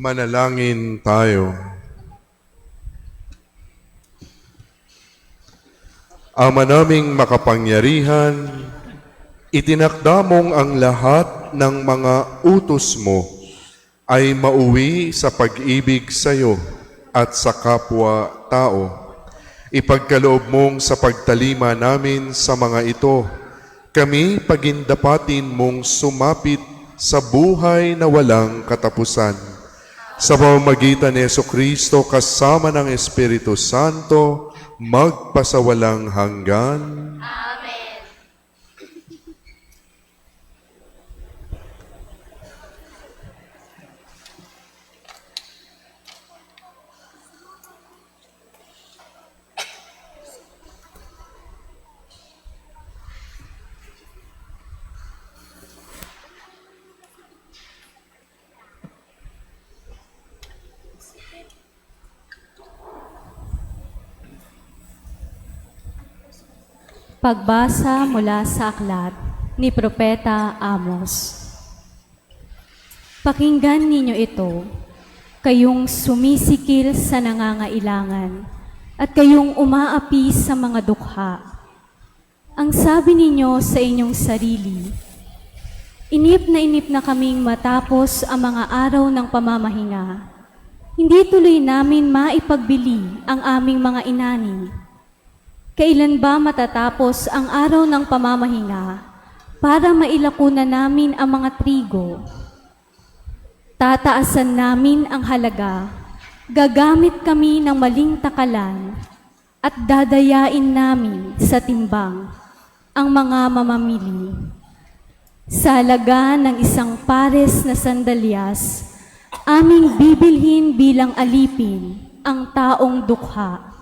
Manalangin tayo. Ama naming makapangyarihan, itinakda mong ang lahat ng mga utos mo ay mauwi sa pag-ibig sa iyo at sa kapwa-tao. Ipagkaloob mong sa pagtalima namin sa mga ito, kami pagindapatin mong sumapit sa buhay na walang katapusan. Sa pamamagitan ni Jesucristo kasama ng Espiritu Santo, magpasawalang hanggan. Amen. Pagbasa mula sa aklat ni Propeta Amos. Pakinggan ninyo ito, kayong sumisikil sa nangangailangan at kayong umaapi sa mga dukha. Ang sabi ninyo sa inyong sarili, inip na kaming matapos ang mga araw ng pamamahinga. Hindi tuloy namin maipagbili ang aming mga inani. Kailan ba matatapos ang araw ng pamamahinga para mailako na namin ang mga trigo? Tataasan namin ang halaga, gagamit kami ng maling takalan, at dadayain namin sa timbang ang mga mamamili. Sa halaga ng isang pares na sandalyas, aming bibilhin bilang alipin ang taong dukha.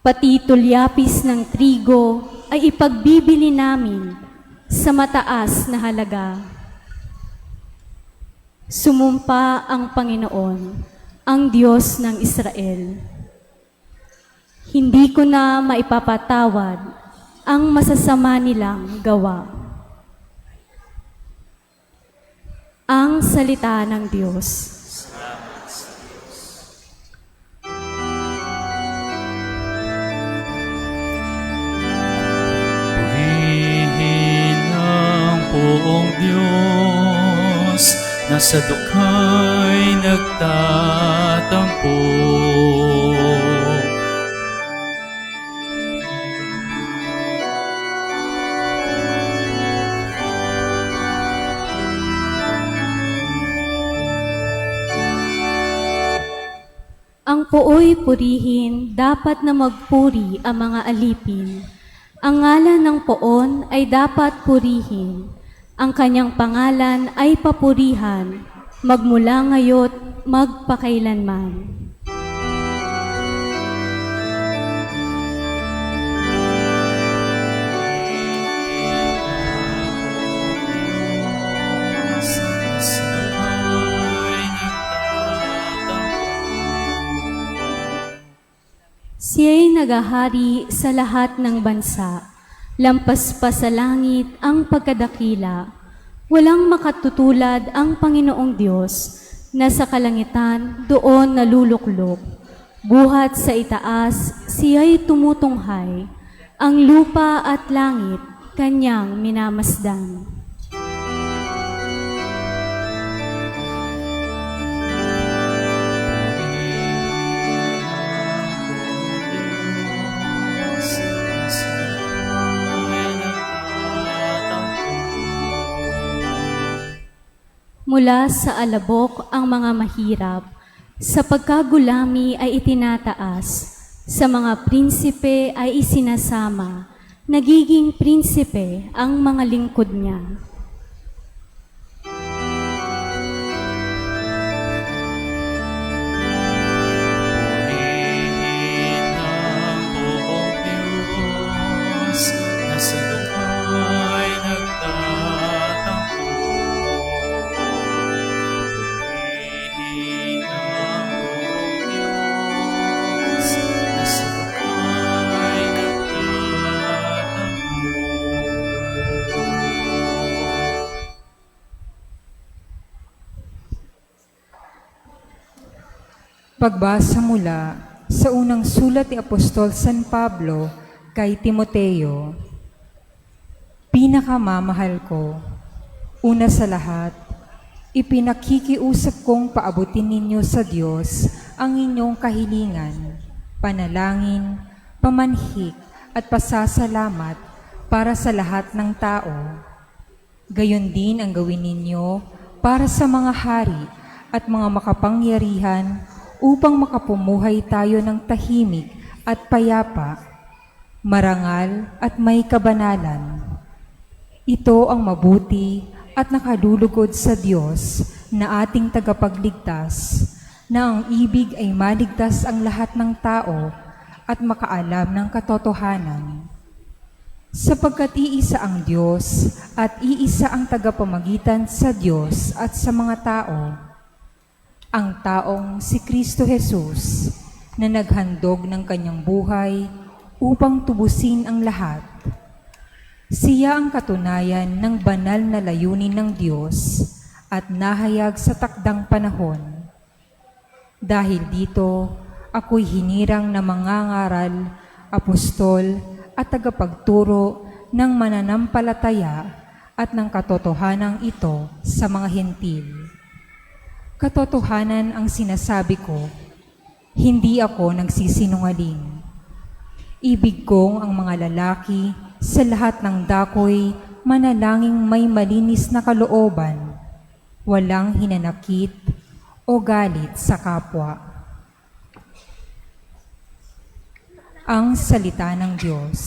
Pati tulyapis ng trigo ay ipagbibili namin sa mataas na halaga. Sumumpa ang Panginoon, ang Diyos ng Israel. Hindi ko na maipapatawad ang masasama nilang gawa. Ang salita ng Diyos. Poong Diyos, nasa dukha'y nagtatampo. Ang poo'y purihin, dapat na magpuri ang mga alipin. Ang ngalan ng poon ay dapat purihin. Ang kanyang pangalan ay papurihan, magmula ngayo't magpakailanman. Siya'y nagahari sa lahat ng bansa. Lampas pa sa langit ang pagkadakila. Walang makatutulad ang Panginoong Diyos na sa kalangitan doon naluluklok. Buhat sa itaas, siya'y tumutunghay. Ang lupa at langit, kanyang minamasdan. Mula sa alabok ang mga mahirap, sa pagkagulami ay itinataas, sa mga prinsipe ay isinasama, nagiging prinsipe ang mga lingkod niya. Pagbasa mula sa unang sulat ni Apostol San Pablo kay Timoteo. Pinakamamahal ko, una sa lahat, ipinakikiusap kong paabutin ninyo sa Diyos ang inyong kahilingan, panalangin, pamanhik at pasasalamat para sa lahat ng tao. Gayon din ang gawin ninyo para sa mga hari at mga makapangyarihan upang makapumuhay tayo ng tahimik at payapa, marangal at may kabanalan. Ito ang mabuti at nakalulugod sa Diyos na ating tagapagligtas, na ang ibig ay maligtas ang lahat ng tao at makaalam ng katotohanan. Sapagkat iisa ang Diyos at iisa ang tagapamagitan sa Diyos at sa mga tao, ang taong si Kristo Jesus na naghandog ng kanyang buhay upang tubusin ang lahat. Siya ang katunayan ng banal na layunin ng Diyos at nahayag sa takdang panahon. Dahil dito, ako'y hinirang na mangangaral, apostol at tagapagturo ng mananampalataya at ng katotohanan ito sa mga hentil. Katotohanan ang sinasabi ko, hindi ako nagsisinungaling. Ibig kong ang mga lalaki sa lahat ng dakoy manalangin may malinis na kalooban, walang hinanakit o galit sa kapwa. Ang salita ng Diyos.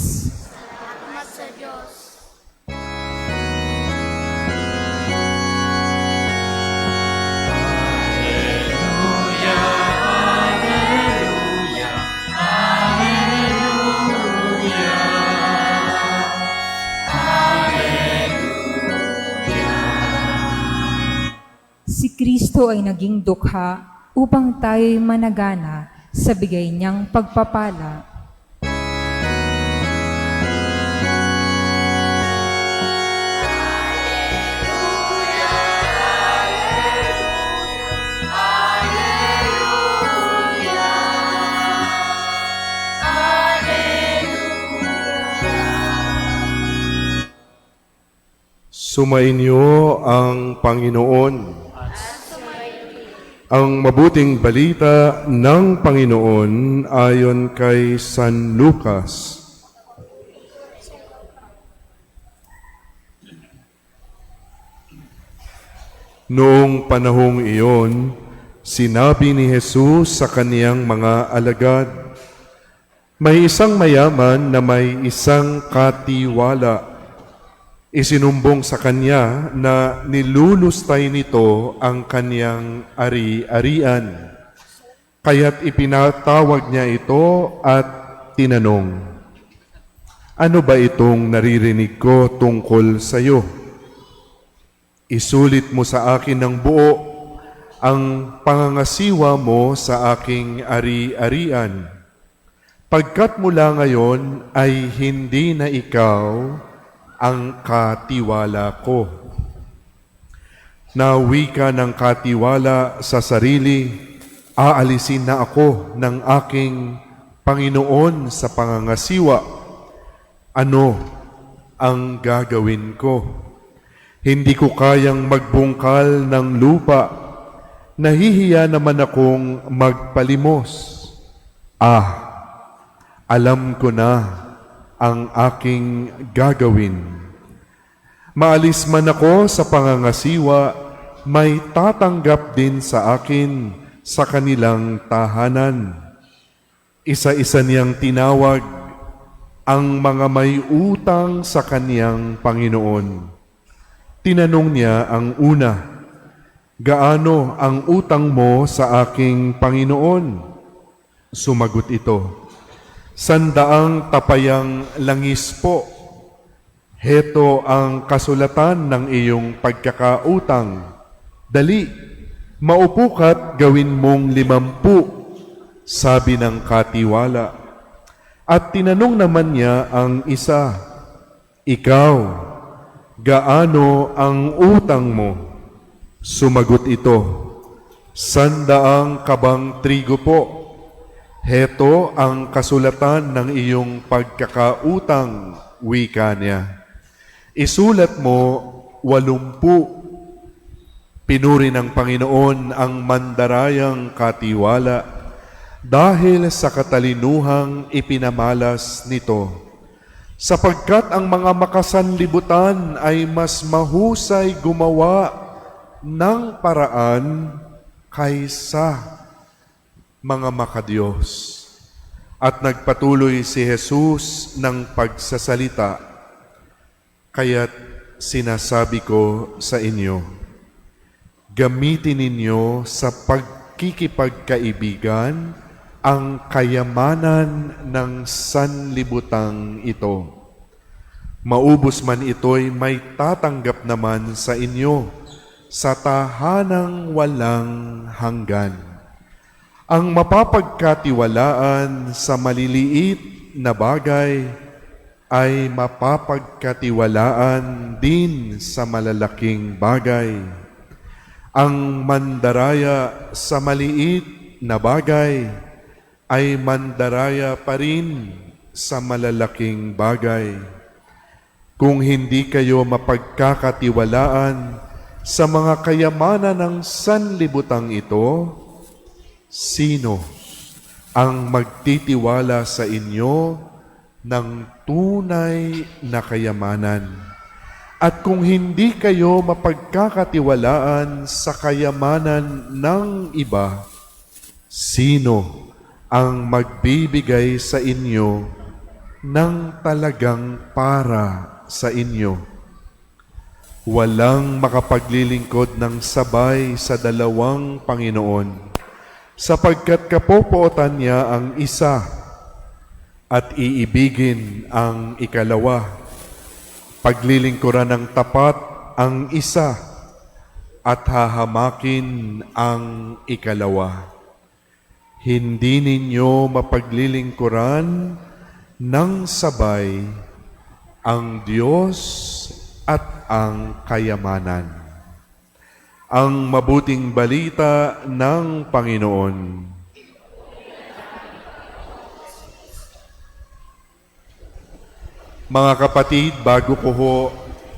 Si Kristo ay naging dukha upang tayo'y managana sa bigay niyang pagpapala. Sumainyo ang Panginoon. Ang mabuting balita ng Panginoon ayon kay San Lucas. Noong panahong iyon, sinabi ni Jesus sa kaniyang mga alagad, "May isang mayaman na may isang katiwala. Isinumbong sa kanya na nilulustay nito ang kanyang ari-arian. Kaya't ipinatawag niya ito at tinanong, 'Ano ba itong naririnig ko tungkol sa iyo? Isulit mo sa akin ng buo ang pangangasiwa mo sa aking ari-arian. Pagkat mula ngayon ay hindi na ikaw ang katiwala ko.' Nawi ka ng katiwala sa sarili, aalisin na ako ng aking Panginoon sa pangangasiwa. Ano ang gagawin ko? Hindi ko kayang magbungkal ng lupa. Nahihiya naman akong magpalimos. Alam ko na ang aking gagawin. Maalis man ako sa pangangasiwa, may tatanggap din sa akin sa kanilang tahanan. Isa-isa niyang tinawag ang mga may utang sa kaniyang Panginoon. Tinanong niya ang una, "Gaano ang utang mo sa aking Panginoon?" Sumagot ito, 100 tapayang langis po. Heto ang kasulatan ng iyong pagkakautang. Dali, maupo ka't gawin mong 50, sabi ng katiwala. At tinanong naman niya ang isa, "Ikaw, gaano ang utang mo?" Sumagot ito, Sandaang kabang trigo po, heto ang kasulatan ng iyong pagkakautang, wika niya. Isulat mo 80. Pinuri ng Panginoon ang mandarayang katiwala dahil sa katalinuhang ipinamalas nito. Sapagkat ang mga makasanlibutan ay mas mahusay gumawa ng paraan kaysa mga makadiyos. At nagpatuloy si Jesus ng pagsasalita, kaya't sinasabi ko sa inyo, gamitin ninyo sa pagkikipagkaibigan ang kayamanan ng sanlibutang ito. Maubos man ito'y may tatanggap naman sa inyo sa tahanang walang hanggan. Ang mapapagkatiwalaan sa maliliit na bagay ay mapapagkatiwalaan din sa malalaking bagay. Ang mandaraya sa maliit na bagay ay mandaraya pa rin sa malalaking bagay. Kung hindi kayo mapagkakatiwalaan sa mga kayamanan ng sanlibutang ito, sino ang magtitiwala sa inyo ng tunay na kayamanan? At kung hindi kayo mapagkakatiwalaan sa kayamanan ng iba, sino ang magbibigay sa inyo ng talagang para sa inyo? Walang makapaglilingkod ng sabay sa dalawang Panginoon, sapagkat kapopootan niya ang isa at iibigin ang ikalawa. Paglilingkuran ng tapat ang isa at hahamakin ang ikalawa. Hindi ninyo mapaglilingkuran ng sabay ang Diyos at ang kayamanan. Ang mabuting balita ng Panginoon. Mga kapatid, bago ko ho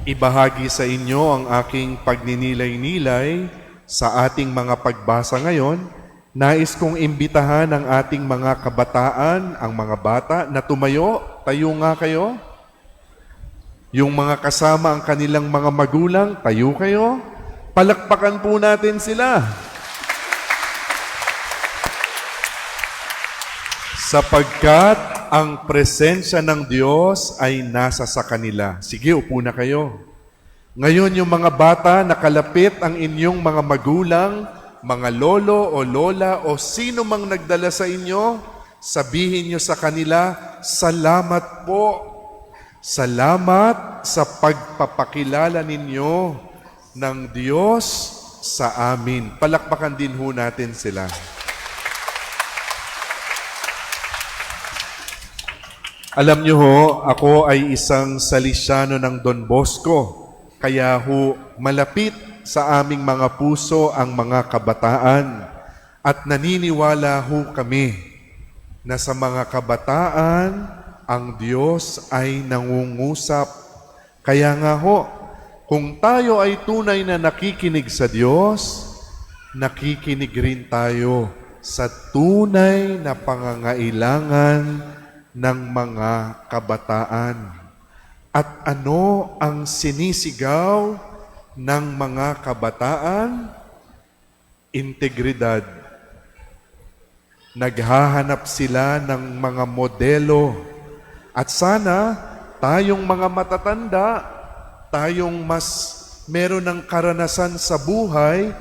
ibahagi sa inyo ang aking pagninilay-nilay sa ating mga pagbasa ngayon, nais kong imbitahan ang ating mga kabataan, ang mga bata na tumayo. Tayo nga kayo. Yung mga kasama ang kanilang mga magulang, tayo kayo. Palakpakan po natin sila. Sapagkat ang presensya ng Diyos ay nasa sa kanila. Sige, upo na kayo. Ngayon yung mga bata, nakalapit ang inyong mga magulang, mga lolo o lola o sino mang nagdala sa inyo, sabihin nyo sa kanila, salamat po. Salamat sa pagpapakilala ninyo ng Diyos sa amin. Palakpakan din ho natin sila. Alam nyo ho, ako ay isang Salesiano ng Don Bosco. Kaya ho, malapit sa aming mga puso ang mga kabataan. At naniniwala ho kami na sa mga kabataan, ang Diyos ay nangungusap. Kaya nga ho, kung tayo ay tunay na nakikinig sa Diyos, nakikinig rin tayo sa tunay na pangangailangan ng mga kabataan. At ano ang sinisigaw ng mga kabataan? Integridad. Naghahanap sila ng mga modelo. At sana, tayong mga matatanda, tayong mas meron ng karanasan sa buhay,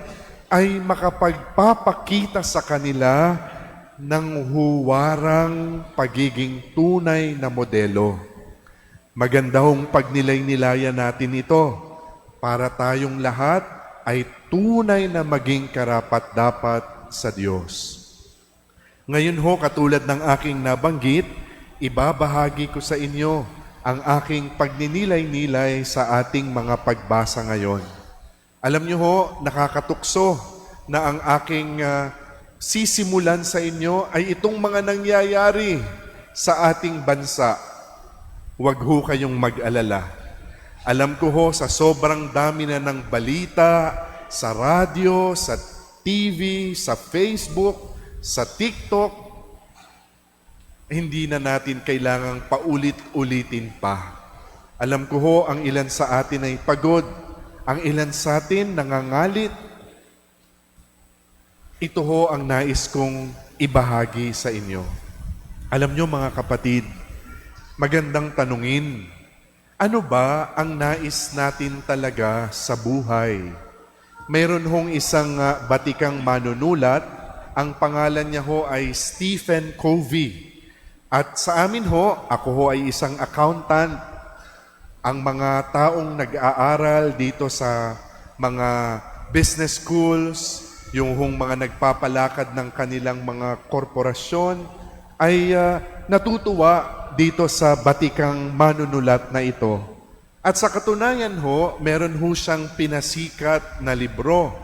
ay makapagpapakita sa kanila ng huwarang pagiging tunay na modelo. Maganda hong pagnilay-nilayan natin ito para tayong lahat ay tunay na maging karapat-dapat sa Diyos. Ngayon ho, katulad ng aking nabanggit, ibabahagi ko sa inyo ang aking pagninilay-nilay sa ating mga pagbasa ngayon. Alam niyo ho, nakakatukso na ang aking sisimulan sa inyo ay itong mga nangyayari sa ating bansa. Huwag ho kayong mag-alala. Alam ko ho, sa sobrang dami na ng balita, sa radyo, sa TV, sa Facebook, sa TikTok, hindi na natin kailangang paulit-ulitin pa. Alam ko ho, ang ilan sa atin ay pagod. Ang ilan sa atin nangangalit. Ito ho ang nais kong ibahagi sa inyo. Alam nyo mga kapatid, magandang tanungin, ano ba ang nais natin talaga sa buhay? Mayroon hong isang batikang manunulat, ang pangalan niya ho ay Stephen Covey. At sa amin ho, ako ho ay isang accountant. Ang mga taong nag-aaral dito sa mga business schools, yung hong mga nagpapalakad ng kanilang mga korporasyon, ay natutuwa dito sa batikang manunulat na ito. At sa katunayan ho, meron ho siyang pinasikat na libro.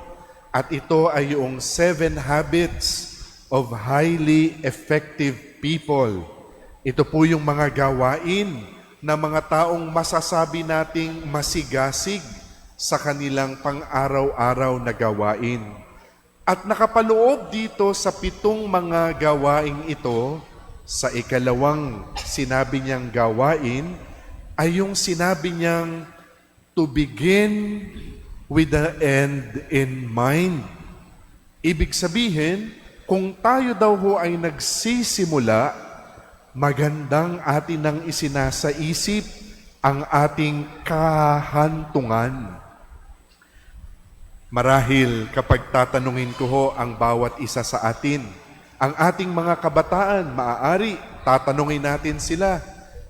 At ito ay yung 7 Habits of Highly Effective People. Ito po yung mga gawain na mga taong masasabi nating masigasig sa kanilang pang-araw-araw na gawain. At nakapaloob dito sa 7 mga gawaing ito, sa ikalawang sinabi niyang gawain, ay yung sinabi niyang to begin with the end in mind. Ibig sabihin, kung tayo daw ho ay nagsisimula, magandang atin nang isinasaisip ang ating kahantungan. Marahil kapag tatanungin ko ho ang bawat isa sa atin, ang ating mga kabataan, maaari, tatanungin natin sila,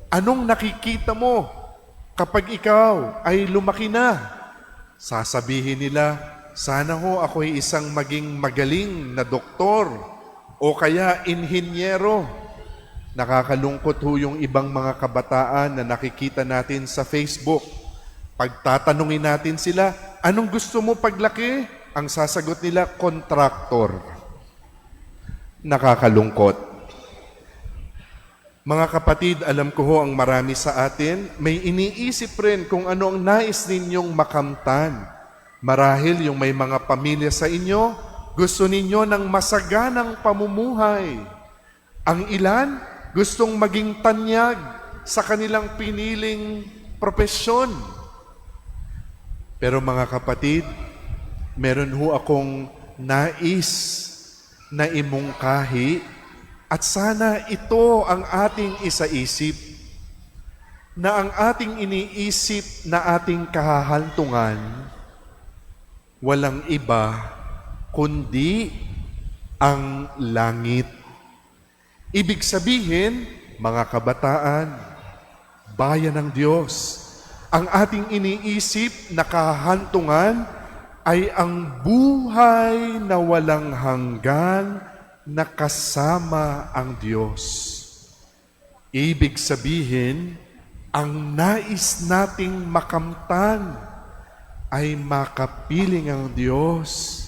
anong nakikita mo kapag ikaw ay lumaki na? Sasabihin nila, sana ho ako'y isang maging magaling na doktor o kaya inhinyero. Nakakalungkot ho yung ibang mga kabataan na nakikita natin sa Facebook. Pag tatanungin natin sila, anong gusto mo paglaki? Ang sasagot nila, kontraktor. Nakakalungkot. Mga kapatid, alam ko ho ang marami sa atin, may iniisip rin kung ano ang nais ninyong makamtan. Marahil yung may mga pamilya sa inyo, gusto ninyo ng masaganang pamumuhay. Ang ilan, gustong maging tanyag sa kanilang piniling propesyon. Pero mga kapatid, meron ho akong nais na imungkahi at sana ito ang ating isaisip, na ang ating iniisip na ating kahahantungan walang iba kundi ang langit. Ibig sabihin, mga kabataan, bayan ng Diyos, ang ating iniisip na kahahantungan ay ang buhay na walang hanggan na kasama ang Diyos. Ibig sabihin, ang nais nating makamtan ay makapiling ang Diyos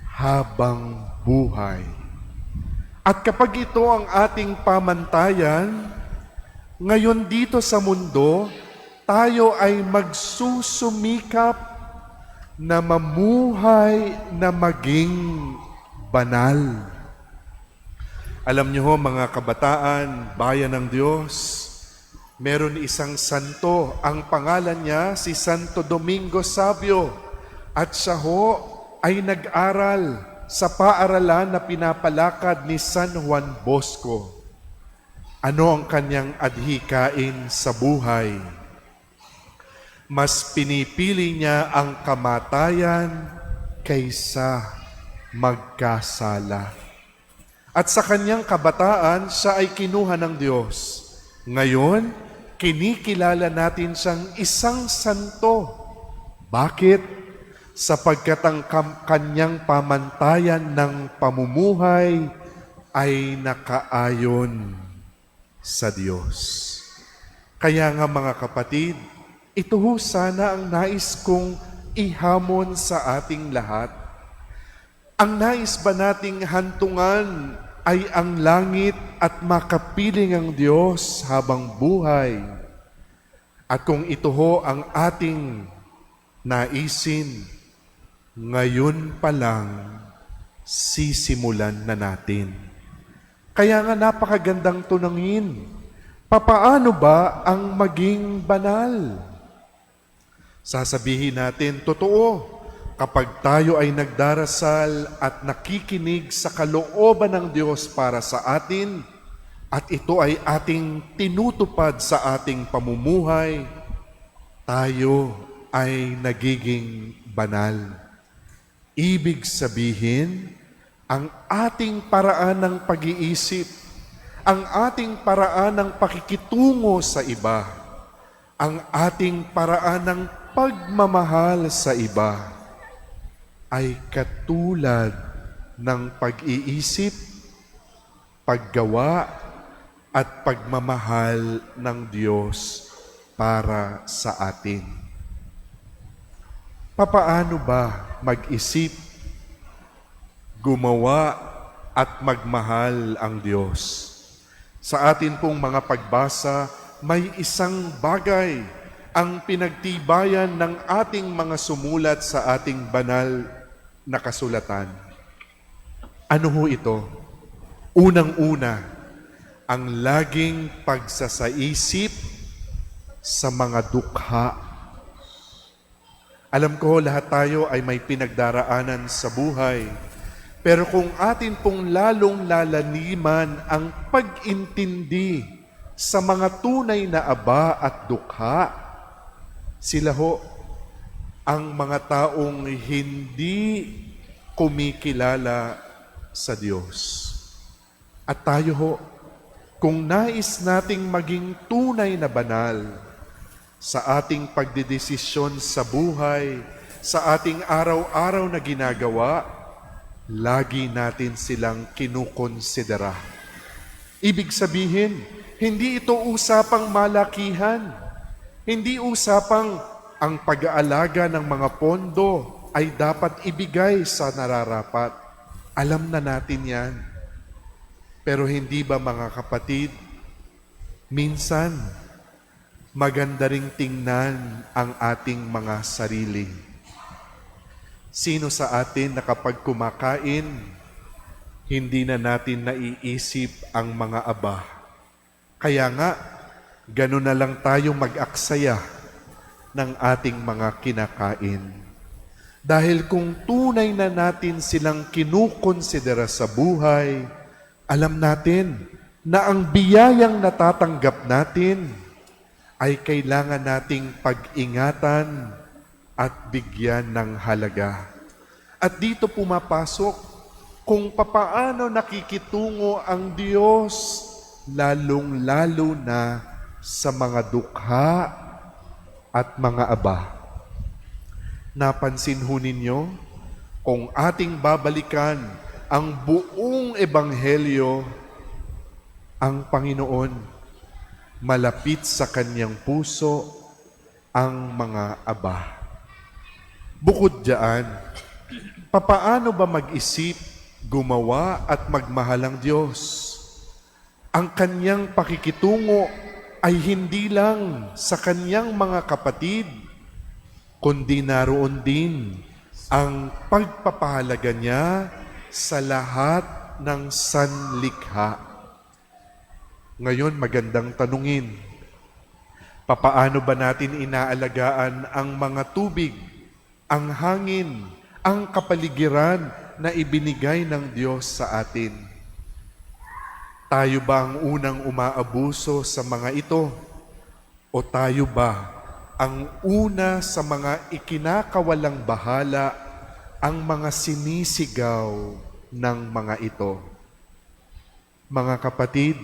habang buhay. At kapag ito ang ating pamantayan, ngayon dito sa mundo, tayo ay magsusumikap na mamuhay na maging banal. Alam niyo ho mga kabataan, bayan ng Diyos, meron isang santo, ang pangalan niya si Santo Domingo Savio, at siya ho ay nag-aral sa paaralan na pinapalakad ni San Juan Bosco. Ano ang kanyang adhikain sa buhay? Mas pinipili niya ang kamatayan kaysa magkasala. At sa kanyang kabataan, siya ay kinuha ng Diyos. Ngayon, kinikilala natin siyang isang santo. Bakit? Sapagkat ang kanyang pamantayan ng pamumuhay ay nakaayon sa Diyos. Kaya nga mga kapatid, ito ho sana ang nais kong ihamon sa ating lahat. Ang nais ba nating hantungan ay ang langit at makapiling ang Diyos habang buhay? At kung ito ho ang ating naisin, ngayon pa lang sisimulan na natin. Kaya nga napakagandang tunangin, papaano ba ang maging banal? Sasabihin natin, totoo, kapag tayo ay nagdarasal at nakikinig sa kalooban ng Diyos para sa atin, at ito ay ating tinutupad sa ating pamumuhay, tayo ay nagiging banal. Ibig sabihin, ang ating paraan ng pag-iisip, ang ating paraan ng pakikitungo sa iba, ang ating paraan ng pagmamahal sa iba, ay katulad ng pag-iisip, paggawa, at pagmamahal ng Diyos para sa atin. Papaano ba mag-isip, gumawa at magmahal ang Diyos? Sa atin pong mga pagbasa, may isang bagay ang pinagtibayan ng ating mga sumulat sa ating banal na kasulatan. Ano ho ito? Unang-una, ang laging pagsasaisip sa mga dukha. Alam ko lahat tayo ay may pinagdaraanan sa buhay. Pero kung atin pong lalong lalaniman ang pag-intindi sa mga tunay na aba at dukha, sila ho ang mga taong hindi kumikilala sa Diyos. At tayo ho, kung nais nating maging tunay na banal sa ating pagdedesisyon sa buhay, sa ating araw-araw na ginagawa, lagi natin silang kinukonsidera. Ibig sabihin, hindi ito usapang malakihan. Hindi usapang ang pag-aalaga ng mga pondo ay dapat ibigay sa nararapat. Alam na natin yan. Pero hindi ba mga kapatid, minsan, maganda ring tingnan ang ating mga sarili. Sino sa atin na kapag kumakain, hindi na natin naiisip ang mga aba? Kaya nga, gano'n na lang tayo mag-aksaya ng ating mga kinakain. Dahil kung tunay na natin silang kinukonsidera sa buhay, alam natin na ang biyayang natatanggap natin ay kailangan nating pag-ingatan at bigyan ng halaga. At dito pumapasok kung papaano nakikitungo ang Diyos, lalong-lalo na sa mga dukha at mga aba. Napansin ho ninyo, kung ating babalikan ang buong ebanghelyo, ang Panginoon, malapit sa kanyang puso ang mga aba. Bukod diyan, papaano ba mag-isip, gumawa at magmahal ang Diyos? Ang kanyang pakikitungo ay hindi lang sa kanyang mga kapatid, kundi naroon din ang pagpapahalaga niya sa lahat ng sanlikha. Ngayon, magandang tanungin, papaano ba natin inaalagaan ang mga tubig, ang hangin, ang kapaligiran na ibinigay ng Diyos sa atin? Tayo ba ang unang umaabuso sa mga ito? O tayo ba ang una sa mga ikinakawalang bahala, ang mga sinisigaw ng mga ito? Mga kapatid,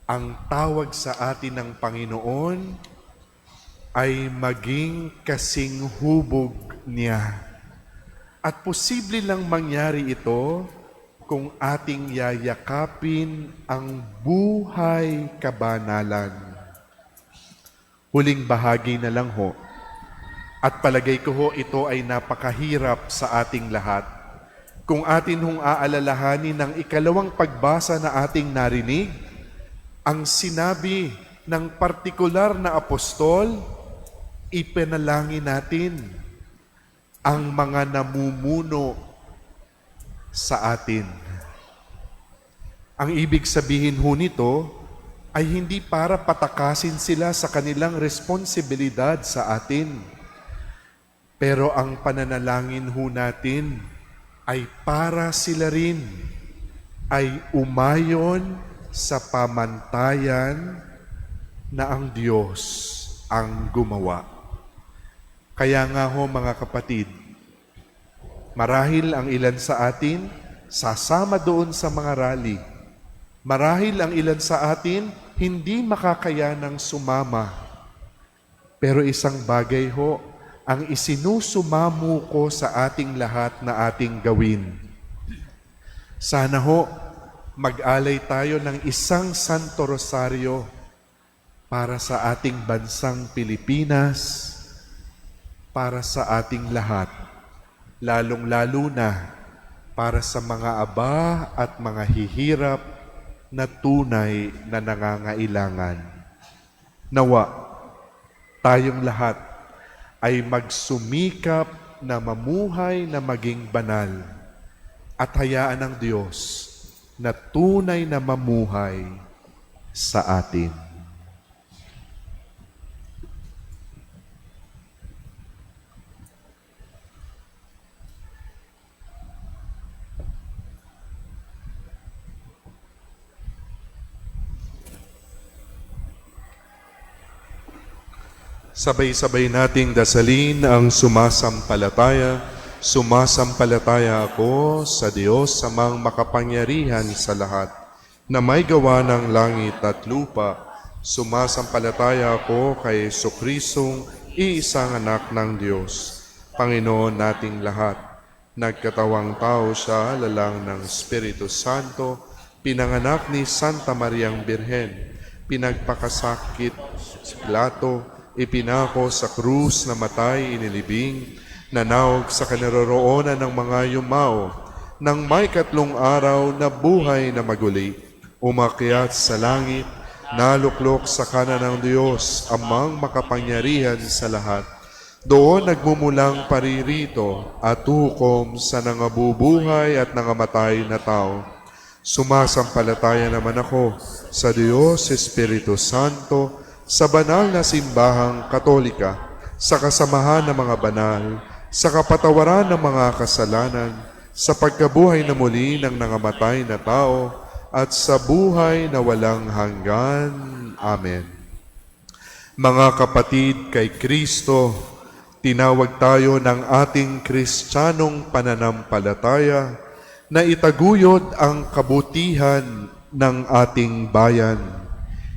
ang tawag sa atin ng Panginoon ay maging kasing hubog niya. At posible lang mangyari ito kung ating yayakapin ang buhay kabanalan. Huling bahagi na lang ho. At palagay ko ho, ito ay napakahirap sa ating lahat. Kung atin hong aalalahanin ng ikalawang pagbasa na ating narinig, ang sinabi ng partikular na apostol, ipanalangin natin ang mga namumuno sa atin. Ang ibig sabihin ho nito ay hindi para patakasin sila sa kanilang responsibilidad sa atin. Pero ang pananalangin ho natin ay para sila rin ay umayon sa pamantayan na ang Diyos ang gumawa. Kaya nga ho mga kapatid, marahil ang ilan sa atin sasama doon sa mga rally. Marahil ang ilan sa atin hindi makakayanang sumama. Pero isang bagay ho, ang isinusumamo ko sa ating lahat na ating gawin. Sana ho, mag-alay tayo ng isang Santo Rosario para sa ating bansang Pilipinas, para sa ating lahat, lalong-lalo na para sa mga aba at mga hihirap na tunay na nangangailangan. Nawa, tayong lahat ay magsumikap na mamuhay na maging banal at hayaan ng Diyos na tunay na mamuhay sa atin. Sabay-sabay nating dasalin ang sumasampalataya. Sumasampalataya ako sa Diyos amang makapangyarihan sa lahat, na may gawa ng langit at lupa. Sumasampalataya ako kay Jesucristong iisang anak ng Diyos, Panginoon nating lahat. Nagkatawang tao siya, lalang ng Espiritu Santo, pinanganak ni Santa Mariang Birhen, pinagpakasakit si Pilato, ipinako sa krus na matay, inilibing, nanawag sa kanaroroonan ng mga yumao, nang may 3 araw na buhay na maguli, umakyat sa langit, naluklok sa kanan ng Diyos, amang makapangyarihan sa lahat. Doon nagmumulang paririto at hukom sa nangabubuhay at nangamatay na tao. Sumasampalataya naman ako sa Diyos Espiritu Santo, sa banal na simbahang Katolika, sa kasamahan ng mga banal, sa kapatawaran ng mga kasalanan, sa pagkabuhay na muli ng nangamatay na tao, at sa buhay na walang hanggan. Amen. Mga kapatid kay Kristo, tinawag tayo ng ating Kristiyanong pananampalataya na itaguyod ang kabutihan ng ating bayan.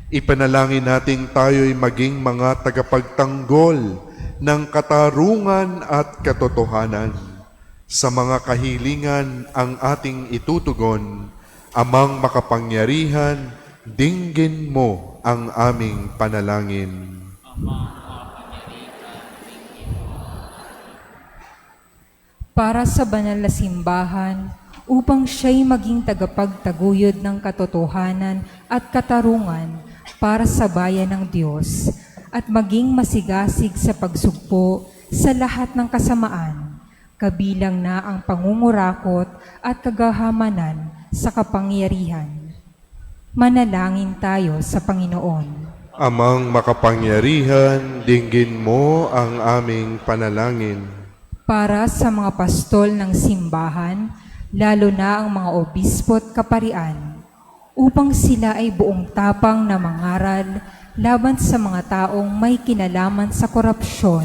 Ipanalangin nating tayo'y maging mga tagapagtanggol ng katarungan at katotohanan. Sa mga kahilingan ang ating itutugon, amang makapangyarihan, dinggin mo ang aming panalangin. Para sa banal na simbahan, upang siya'y maging tagapagtaguyod ng katotohanan at katarungan para sa bayan ng Diyos at maging masigasig sa pagsugpo sa lahat ng kasamaan, kabilang na ang pangungurakot at kagahamanan sa kapangyarihan. Manalangin tayo sa Panginoon. Amang makapangyarihan, dinggin mo ang aming panalangin. Para sa mga pastol ng simbahan, lalo na ang mga obispo at kaparian, upang sila ay buong tapang na mangaral laban sa mga taong may kinalaman sa korupsyon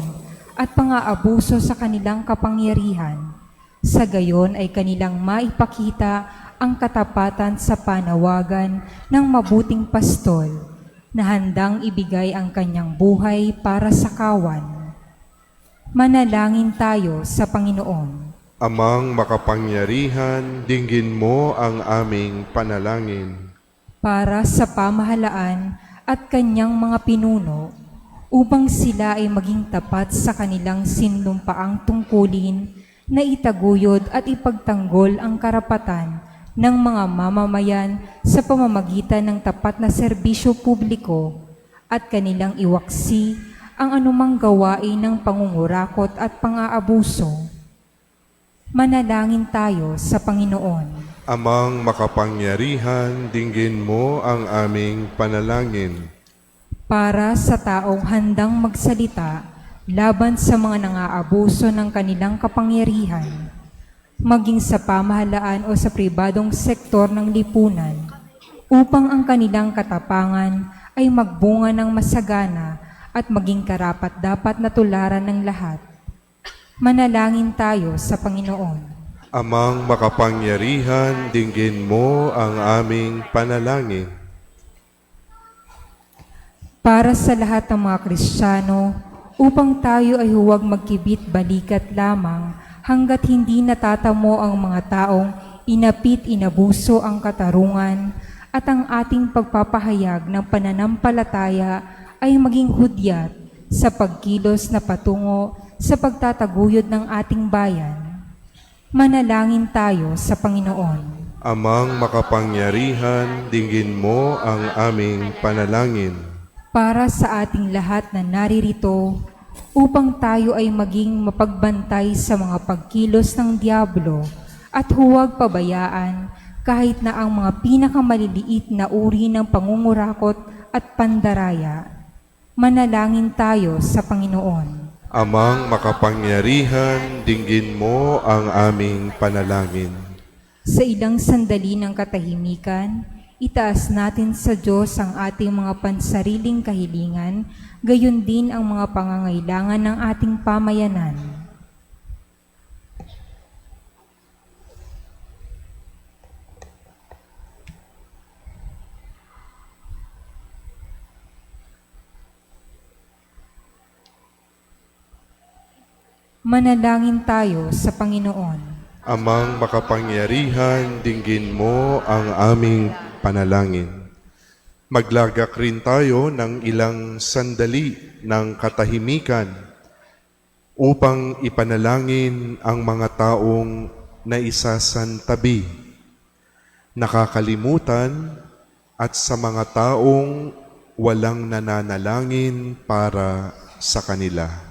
at pang-aabuso sa kanilang kapangyarihan. Sa gayon ay kanilang maipakita ang katapatan sa panawagan ng mabuting pastol na handang ibigay ang kanyang buhay para sa kawan. Manalangin tayo sa Panginoon. Amang makapangyarihan, dinggin mo ang aming panalangin. Para sa pamahalaan at kanyang mga pinuno, upang sila ay maging tapat sa kanilang sinumpaang tungkulin na itaguyod at ipagtanggol ang karapatan ng mga mamamayan sa pamamagitan ng tapat na serbisyo publiko at kanilang iwaksi ang anumang gawain ng pangungurakot at pang-aabuso. Manalangin tayo sa Panginoon. Amang makapangyarihan, dinggin mo ang aming panalangin. Para sa taong handang magsalita laban sa mga nang-aabuso ng kanilang kapangyarihan, maging sa pamahalaan o sa pribadong sektor ng lipunan, upang ang kanilang katapangan ay magbunga ng masagana at maging karapat-dapat na tularan ng lahat. Manalangin tayo sa Panginoon. Amang makapangyarihan, dinggin mo ang aming panalangin. Para sa lahat ng mga Kristiyano, upang tayo ay huwag magkibit-balikat lamang hanggat hindi natatamo ang mga taong inapit-inabuso ang katarungan at ang ating pagpapahayag ng pananampalataya ay maging hudyat sa pagkilos na patungo sa pagtataguyod ng ating bayan. Manalangin tayo sa Panginoon. Amang makapangyarihan, dinggin mo ang aming panalangin. Para sa ating lahat na naririto, upang tayo ay maging mapagbantay sa mga pagkilos ng Diablo at huwag pabayaan kahit na ang mga pinakamaliliit na uri ng pangungurakot at pandaraya. Manalangin tayo sa Panginoon. Amang makapangyarihan, dinggin mo ang aming panalangin. Sa ilang sandali ng katahimikan, itaas natin sa Diyos ang ating mga pansariling kahilingan, gayon din ang mga pangangailangan ng ating pamayanan. Manalangin tayo sa Panginoon. Amang makapangyarihan, dinggin mo ang aming panalangin. Maglagak rin tayo ng ilang sandali ng katahimikan upang ipanalangin ang mga taong naisasantabi, nakakalimutan at sa mga taong walang nananalangin para sa kanila.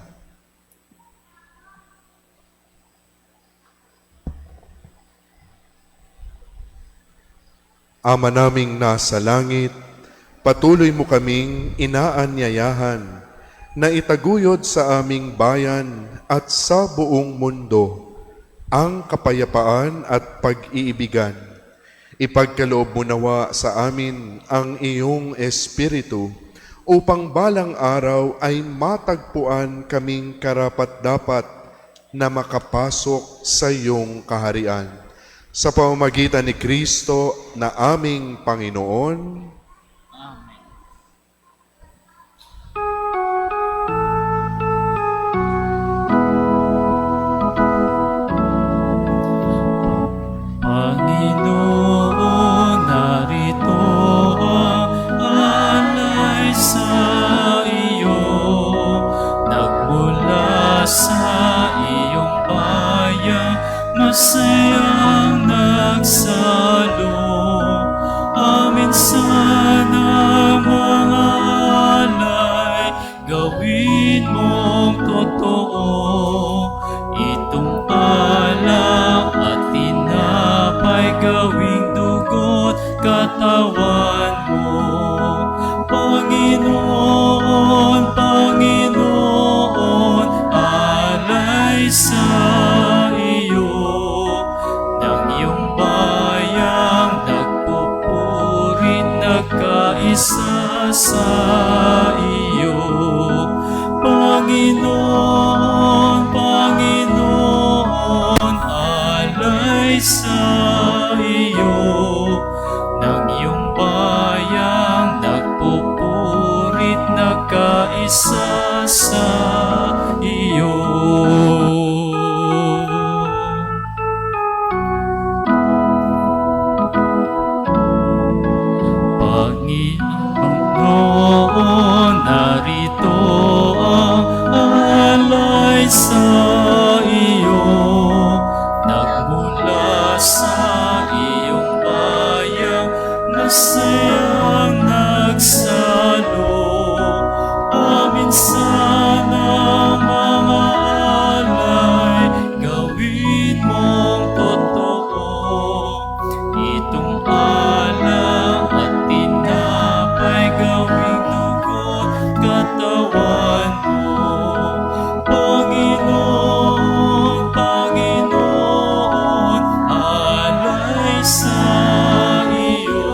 Ama naming nasa langit, patuloy mo kaming inaanyayahan na itaguyod sa aming bayan at sa buong mundo ang kapayapaan at pag-iibigan. Ipagkaloob mo nawa sa amin ang iyong Espiritu upang balang araw ay matagpuan kaming karapat-dapat na makapasok sa iyong kaharian. Sa pamamagitan ni Kristo na aming Panginoon. Panginoon, narito ang alay sa iyo, nagmula sa iyong bayan, masayang nagsalo. Amin sana mga alay, gawin mong totoo itong alak at tinapay, gawing dugo't katawan mo. Panginoon, Panginoon, alay sa iyo ng iyong bayang nagpupuri, nagkaisa sa iyo. Panginoon, Panginoon, alay sa iyo ng iyong bayang nagpupuri, nagkaisa sa iyo. Panginoon, narito ang alay sa iyo, sa iyo,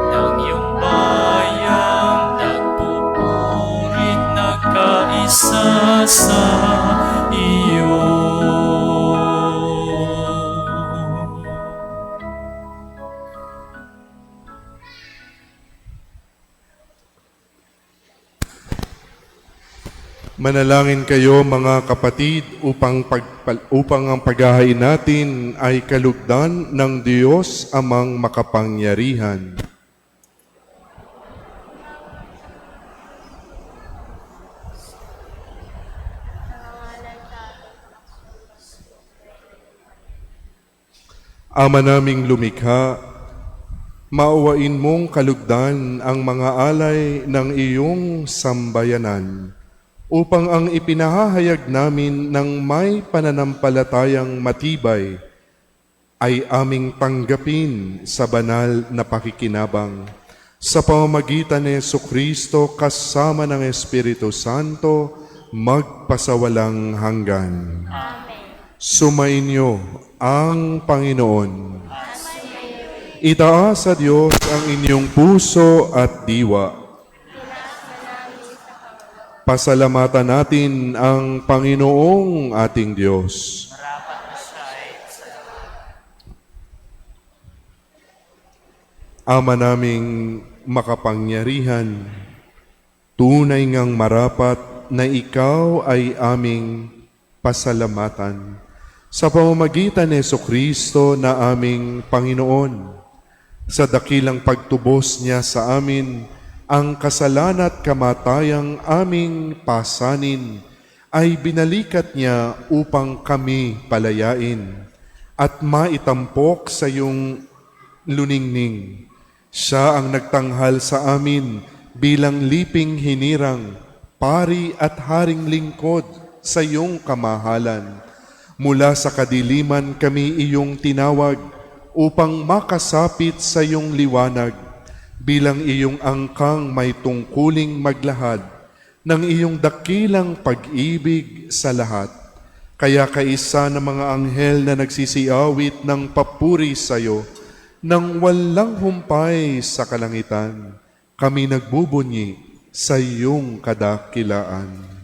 ng iyong bayang nagpupurit nagkaisa sa iyo. Manalangin kayo mga kapatid upang ang paghahain natin ay kalugdan ng Diyos amang makapangyarihan. Ama naming lumikha, maawain mong kalugdan ang mga alay ng iyong sambayanan, upang ang ipinahahayag namin ng may pananampalatayang matibay ay aming tanggapin sa banal na pakikinabang. Sa pamamagitan ni Jesucristo kasama ng Espiritu Santo, magpasawalang hanggan. Sumainyo ang Panginoon. Itaas sa Diyos ang inyong puso at diwa. Pasalamatan natin ang Panginoong ating Diyos. Ama naming makapangyarihan, tunay ngang marapat na ikaw ay aming pasalamatan sa pamamagitan ni Jesucristo na aming Panginoon. Sa dakilang pagtubos niya sa amin, ang kasalanan at kamatayang aming pasanin ay binalikat niya upang kami palayain at maitampok sa iyong luningning. Siya ang nagtanghal sa amin bilang liping hinirang, pari at haring lingkod sa iyong kamahalan. Mula sa kadiliman kami iyong tinawag upang makasapit sa iyong liwanag bilang iyong angkang may tungkuling maglahad ng iyong dakilang pag-ibig sa lahat. Kaya kaisa ng mga anghel na nagsisiawit ng papuri sa iyo, nang walang humpay sa kalangitan, kami nagbubunyi sa iyong kadakilaan.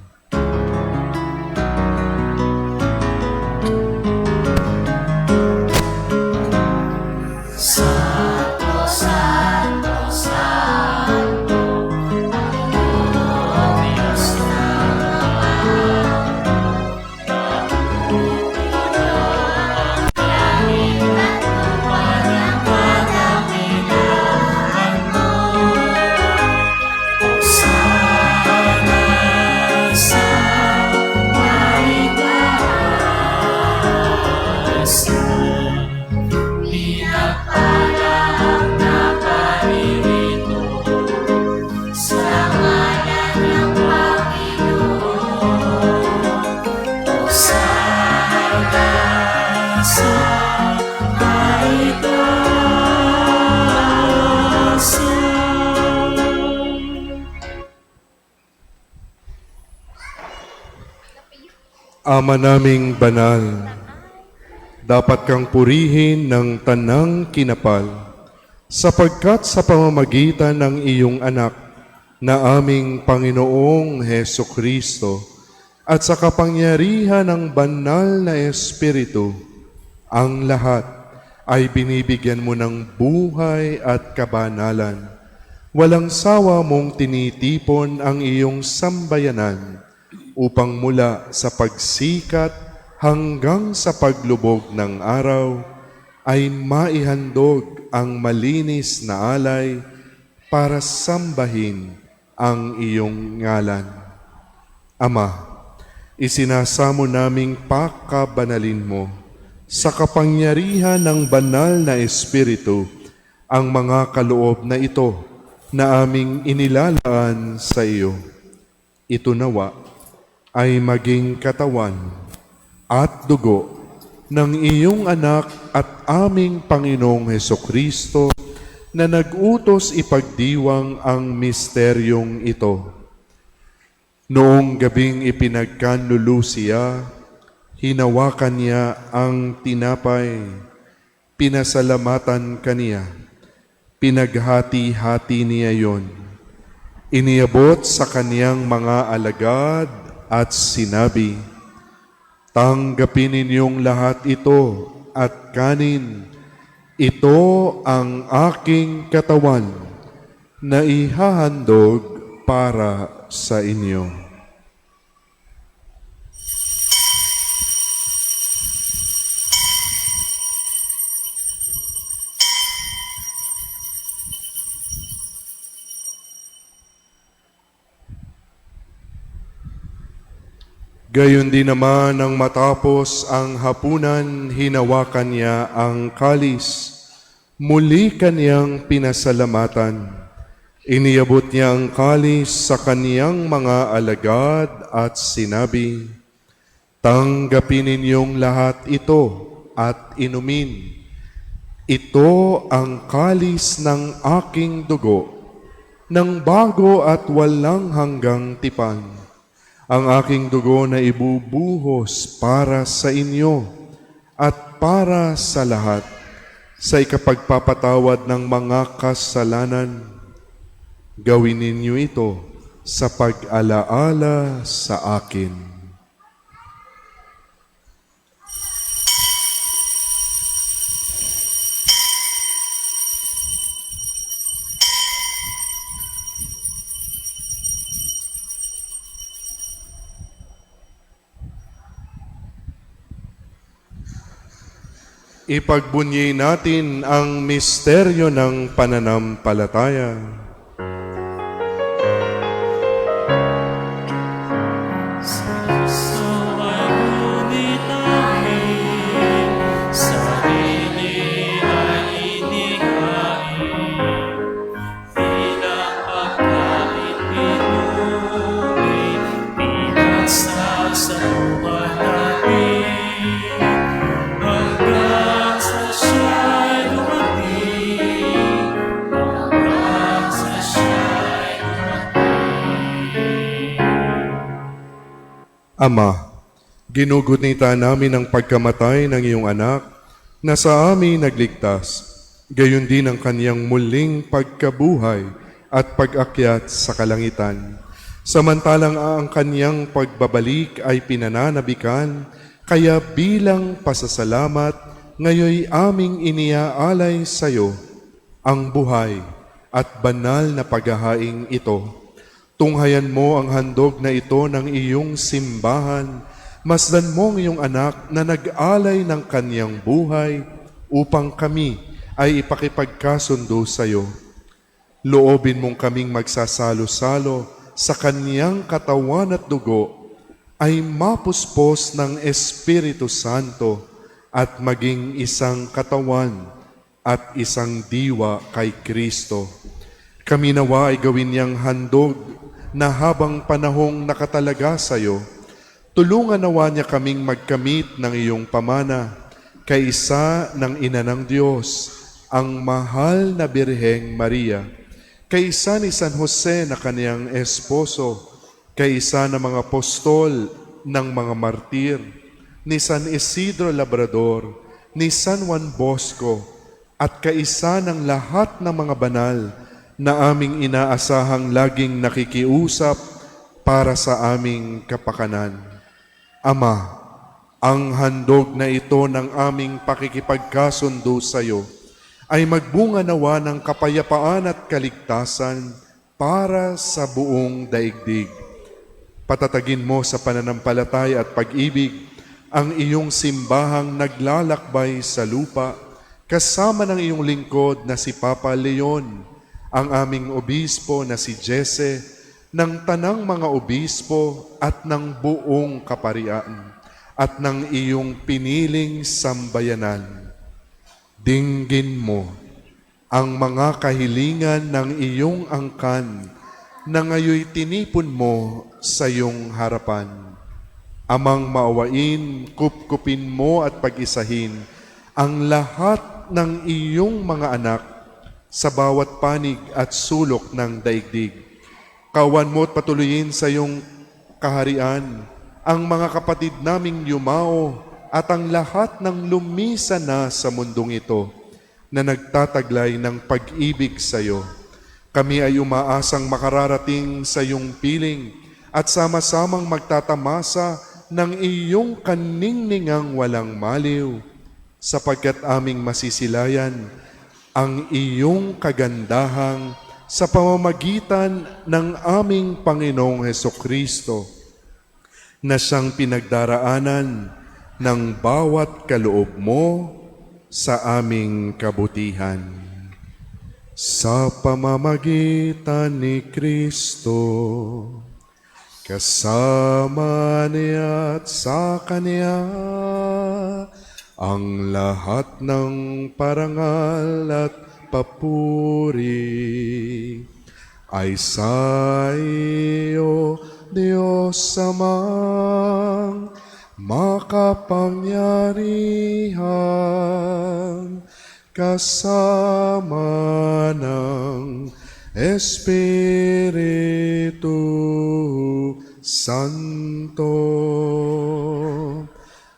Ama naming banal, dapat kang purihin ng tanang kinapal, sapagkat sa pamamagitan ng iyong anak na aming Panginoong Heso Kristo at sa kapangyarihan ng banal na Espiritu, ang lahat ay binibigyan mo ng buhay at kabanalan. Walang sawa mong tinitipon ang iyong sambayanan upang mula sa pagsikat hanggang sa paglubog ng araw ay maihandog ang malinis na alay para sambahin ang iyong ngalan. Ama, isinasamo naming pakabanalin mo sa kapangyarihan ng banal na Espiritu ang mga kaloob na ito na aming inilalaan sa iyo. Ito nawa ay maging katawan at dugo ng iyong anak at aming Panginoong Hesukristo na nag-utos ipagdiwang ang misteryong ito. Noong gabing ipinagkanlulu siya, hinawakan niya ang tinapay, pinasalamatan kaniya. Pinaghati-hati niya yon. Iniabot sa kaniyang mga alagad at sinabi, "Tanggapin ninyong lahat ito at kanin. Ito ang aking katawan na ihahandog para sa inyo." Gayon din naman nang matapos ang hapunan, hinawakan niya ang kalis. Muli kaniyang pinasalamatan. Iniabot niya ang kalis sa kaniyang mga alagad at sinabi, "Tanggapin ninyong lahat ito at inumin. Ito ang kalis ng aking dugo, ng bago at walang hanggang tipan. Ang aking dugo na ibubuhos para sa inyo at para sa lahat, sa ikapagpapatawad ng mga kasalanan. Gawin ninyo ito sa pag-alaala sa akin." Ipagbunyi natin ang misteryo ng pananampalataya. Sa ay ngunit namin, sarili ay inihain, bilang pagkain inumin, pinagsasaluhan namin, hanggang sa siya'y dumating, hanggang sa siya'y dumating. Ama, ginugunita namin ang pagkamatay ng iyong anak na sa amin nagligtas. Gayon din ang kaniyang muling pagkabuhay at pag-akyat sa kalangitan. Samantalang ang kaniyang pagbabalik ay pinananabikan, kaya bilang pasasalamat, ngayoy aming iniaalay sa iyo ang buhay at banal na paghahaing ito. Tunghayan mo ang handog na ito ng iyong simbahan. Masdan mo ang iyong anak na nag-alay ng kaniyang buhay upang kami ay ipakipagkasundo sa iyo. Loobin mong kaming magsasalo-salo sa kaniyang katawan at dugo ay mapuspos ng Espiritu Santo at maging isang katawan at isang diwa kay Kristo. Kami nawa ay gawin niyang handog na habang panahong nakatalaga sa iyo, tulungan nawa niya kaming magkamit ng iyong pamana, kaisa ng Ina ng Diyos, ang mahal na Birheng Maria, kaisa ni San Jose na kaniyang esposo, kaisa ng mga apostol ng mga martir, ni San Isidro Labrador, ni San Juan Bosco, at kaisa ng lahat ng mga banal na aming inaasahang laging nakikiusap para sa aming kapakanan. Ama, ang handog na ito ng aming pakikipagkasundo sa iyo ay magbunga nawa ng kapayapaan at kaligtasan para sa buong daigdig. Patatagin mo sa pananampalataya at pag-ibig ang iyong simbahang naglalakbay sa lupa, kasama ng iyong lingkod na si Papa Leon, ang aming obispo na si Jesse, ng tanang mga obispo at ng buong kaparian, at ng iyong piniling sambayanan. Dinggin mo ang mga kahilingan ng iyong angkan na ngayoy tinipon mo sa iyong harapan. Amang maawain, kupkupin mo at pag-isahin ang lahat ng iyong mga anak sa bawat panig at sulok ng daigdig. Kawan mo at patuloyin sa iyong kaharian ang mga kapatid naming yumao at ang lahat ng lumisan na sa mundong ito na nagtataglay ng pag-ibig sa iyo. Kami ay umaasang makararating sa iyong piling at sama-samang magtatamasa ng iyong kaningningang walang maliw, sapagkat aming masisilayan ang iyong kagandahang sa pamamagitan ng aming Panginoong Hesukristo, na siyang pinagdaraanan ng bawat kaloob mo sa aming kabutihan. Sa pamamagitan ni Kristo, kasama niya at sa Kanya, ang lahat ng parangal at papuri ay sa iyo, Diyos Amang makapangyarihan, kasama ng Espiritu Santo,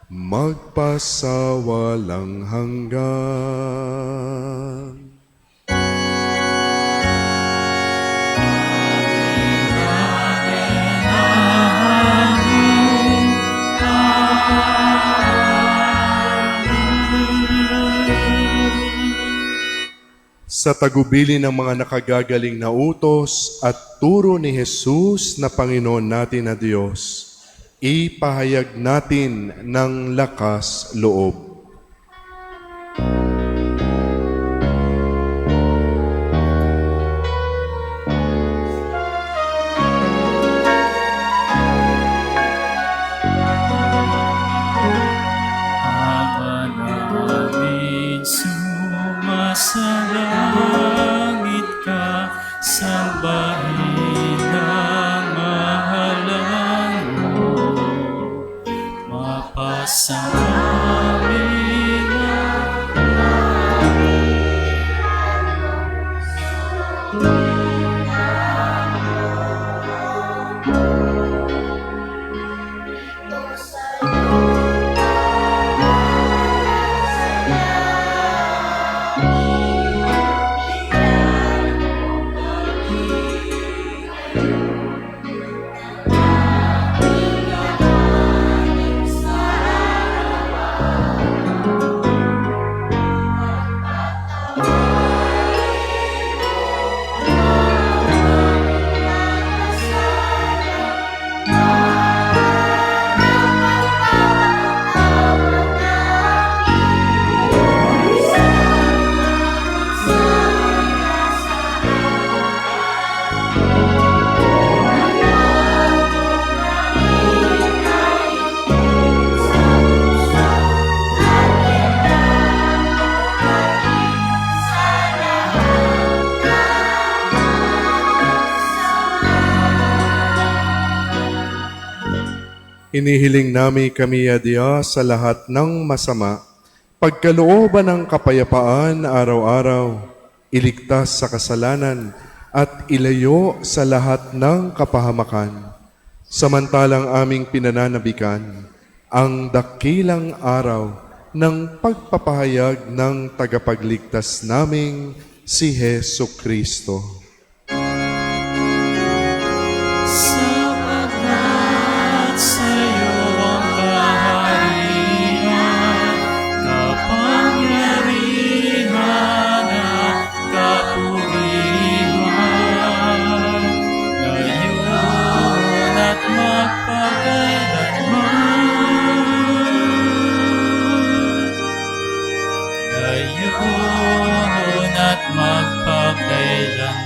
magpasawalang hanggan. Sa tagubili ng mga nakagagaling na utos at turo ni Jesus na Panginoon natin na Diyos, ipahayag natin ng lakas loob. Ama namin sumasalangit ka, sambahin ang mahalan mo. Mapasamin ang Inihiling namin kami, Diyos, sa lahat ng masama, pagkalooban ng kapayapaan araw-araw, iligtas sa kasalanan, at ilayo sa lahat ng kapahamakan. Samantalang aming pinananabikan ang dakilang araw ng pagpapahayag ng tagapagligtas naming si Hesukristo. sapagkat sa'yo ang kaharian, kapangyarihan at kapurihan, ngayon at magpakailanman. Ngayon at magpakailanman.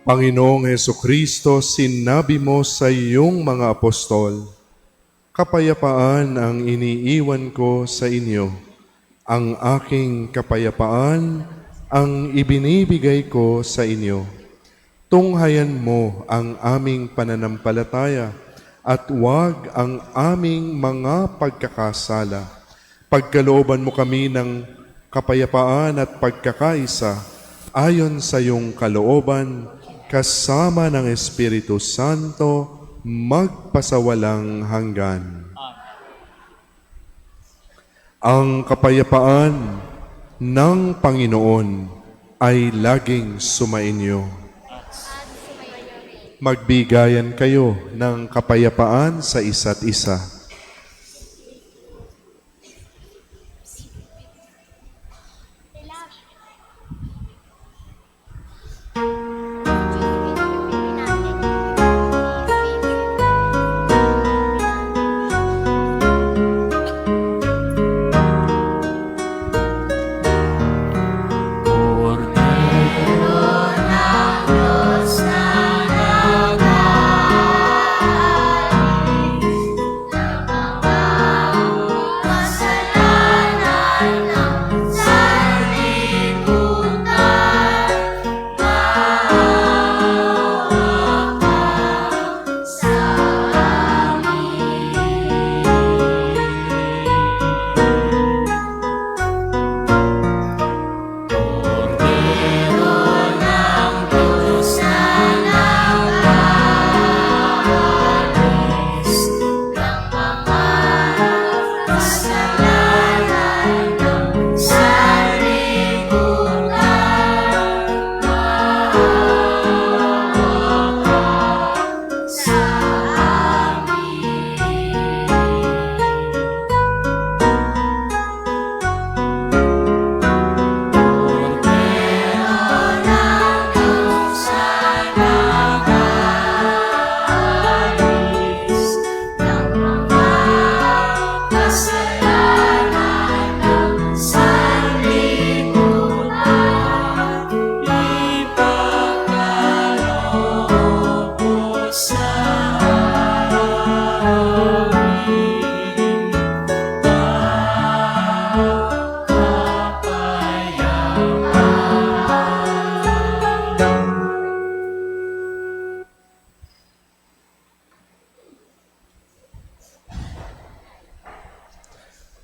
Panginoong Hesukristo, sinabi mo sa iyong mga apostol, kapayapaan ang iniiwan ko sa inyo. Ang aking kapayapaan ang ibinibigay ko sa inyo. Tunghayan mo ang aming pananampalataya at huwag ang aming mga pagkakasala. Pagkalooban mo kami ng kapayapaan at pagkakaisa ayon sa iyong kalooban, kasama ng Espiritu Santo, magpasawalang hanggan. Amen. Ang kapayapaan ng Panginoon ay laging sumainyo. Magbigayan kayo ng kapayapaan sa isa't isa.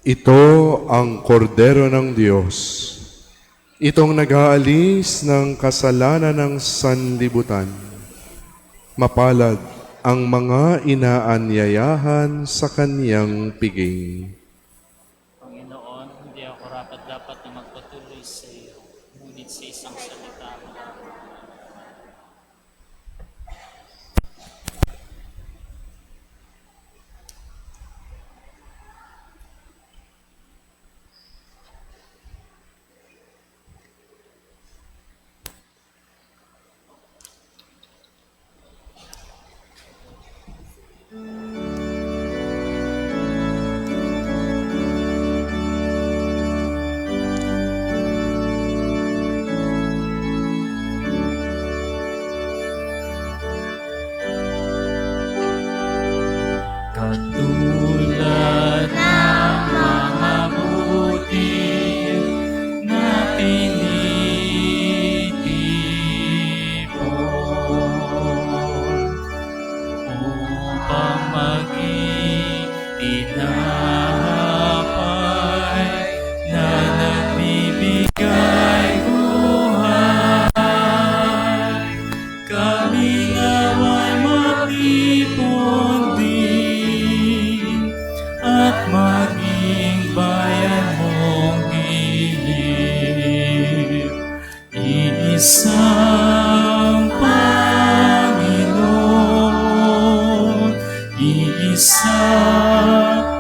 Ito ang kordero ng Diyos. Itong nag-aalis ng kasalanan ng sanlibutan. Mapalad ang mga inaanyayahan sa kaniyang piging. Panginoon, hindi ako dapat na magpatuloy sa iyo, ngunit sa isang salita mo lamang. Katulad ng mga buti na tinitipon upang maging tinapay na nagbibigay buhay. Kami nawa'y matipon din at maging bayan mong gihip. Iisang Panginoon, iisa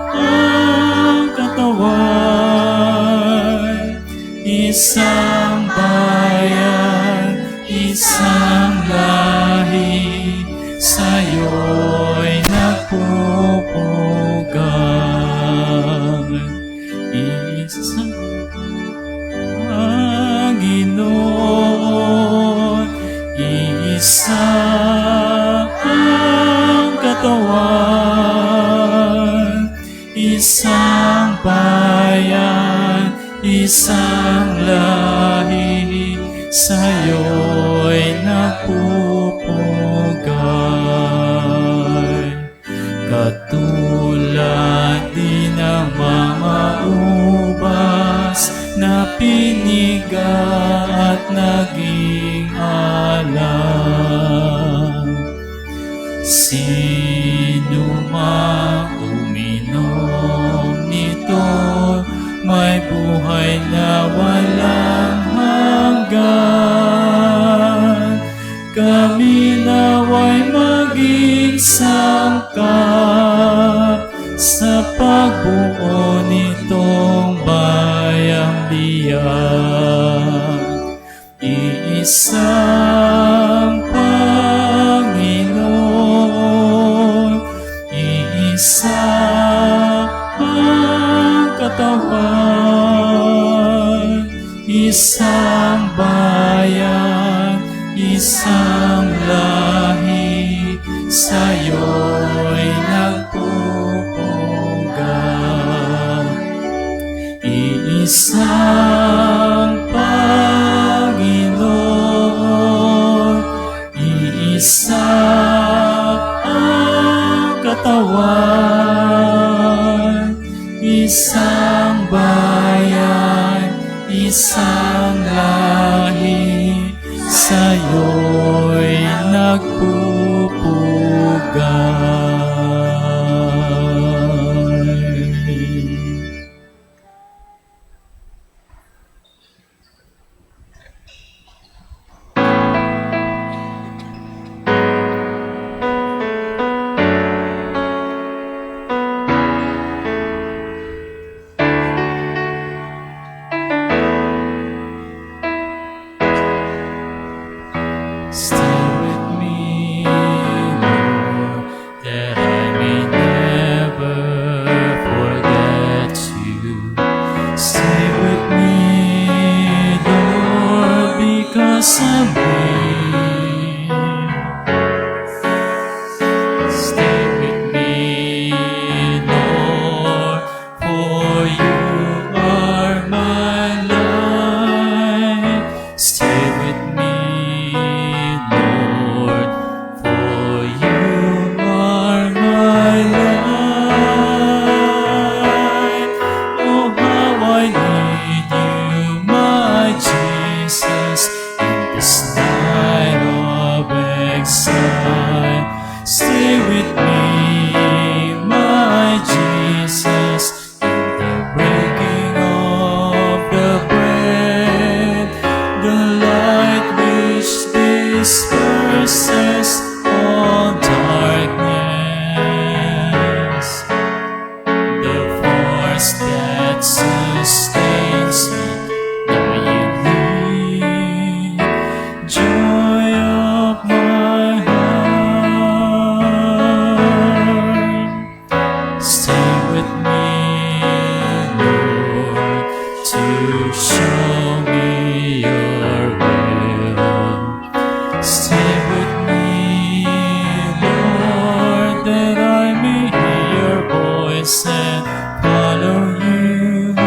ang katawan, isang bayan, isang lahi, sa'yo'y nagpupugan. Isang Panginoon, iisa ang katawan, isang bayan, isang lahi, sa'yo'y nagpupugan. Katulad din ng mga ubas na piniga at naging alam. liyan. Iisang Panginoon, iisa ang katawan, isang bayan, isang lahi, sa'yo'y nagpupuga. Iisang Panginoon, iisa ang katawan, isang bayan, isang lahi, sa'yo'y nagpupugay. Stay with me, Lord, that I may never forget you. Stay with me, Lord, because I'm weak. Stay with me, Lord, for you are my life. Stay with me, Lord, for you are my life. Oh, how I need you, my Jesus, in this night of exile. Stay with me, my Jesus, in the breaking of the bread, the light which disperses all darkness, the force that sustains me, daily joy of my heart. Stay with me, Lord, to show me your will. Stay with me, Lord, that I may hear your voice and follow you.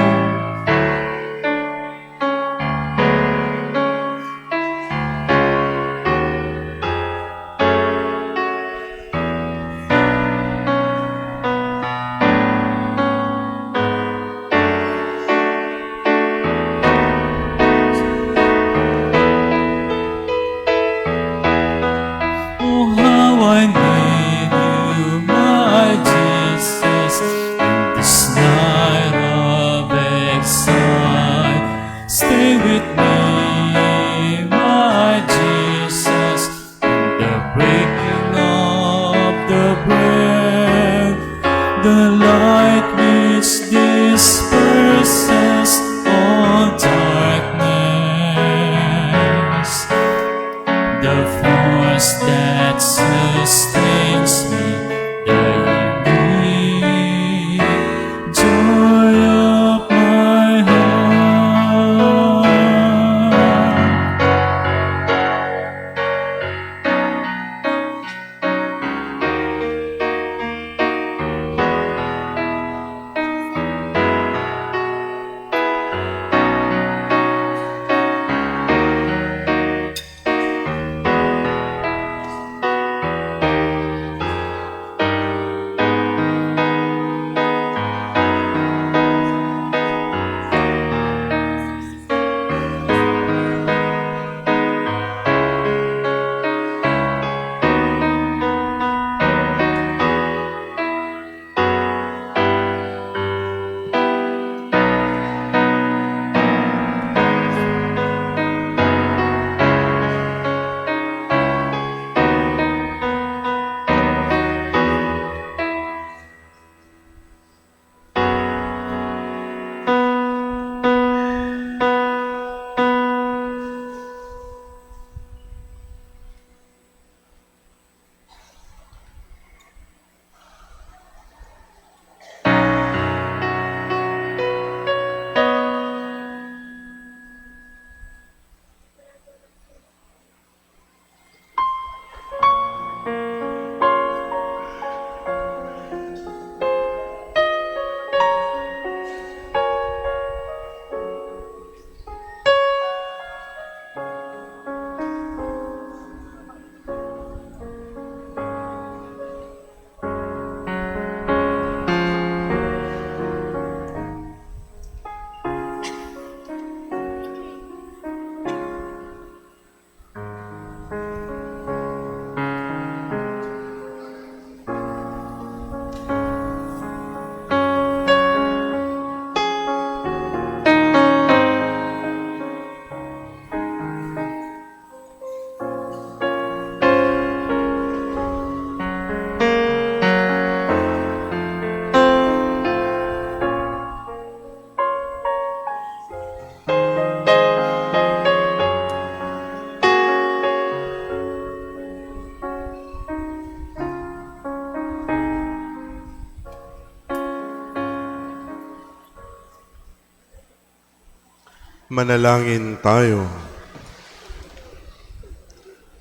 Manalangin tayo.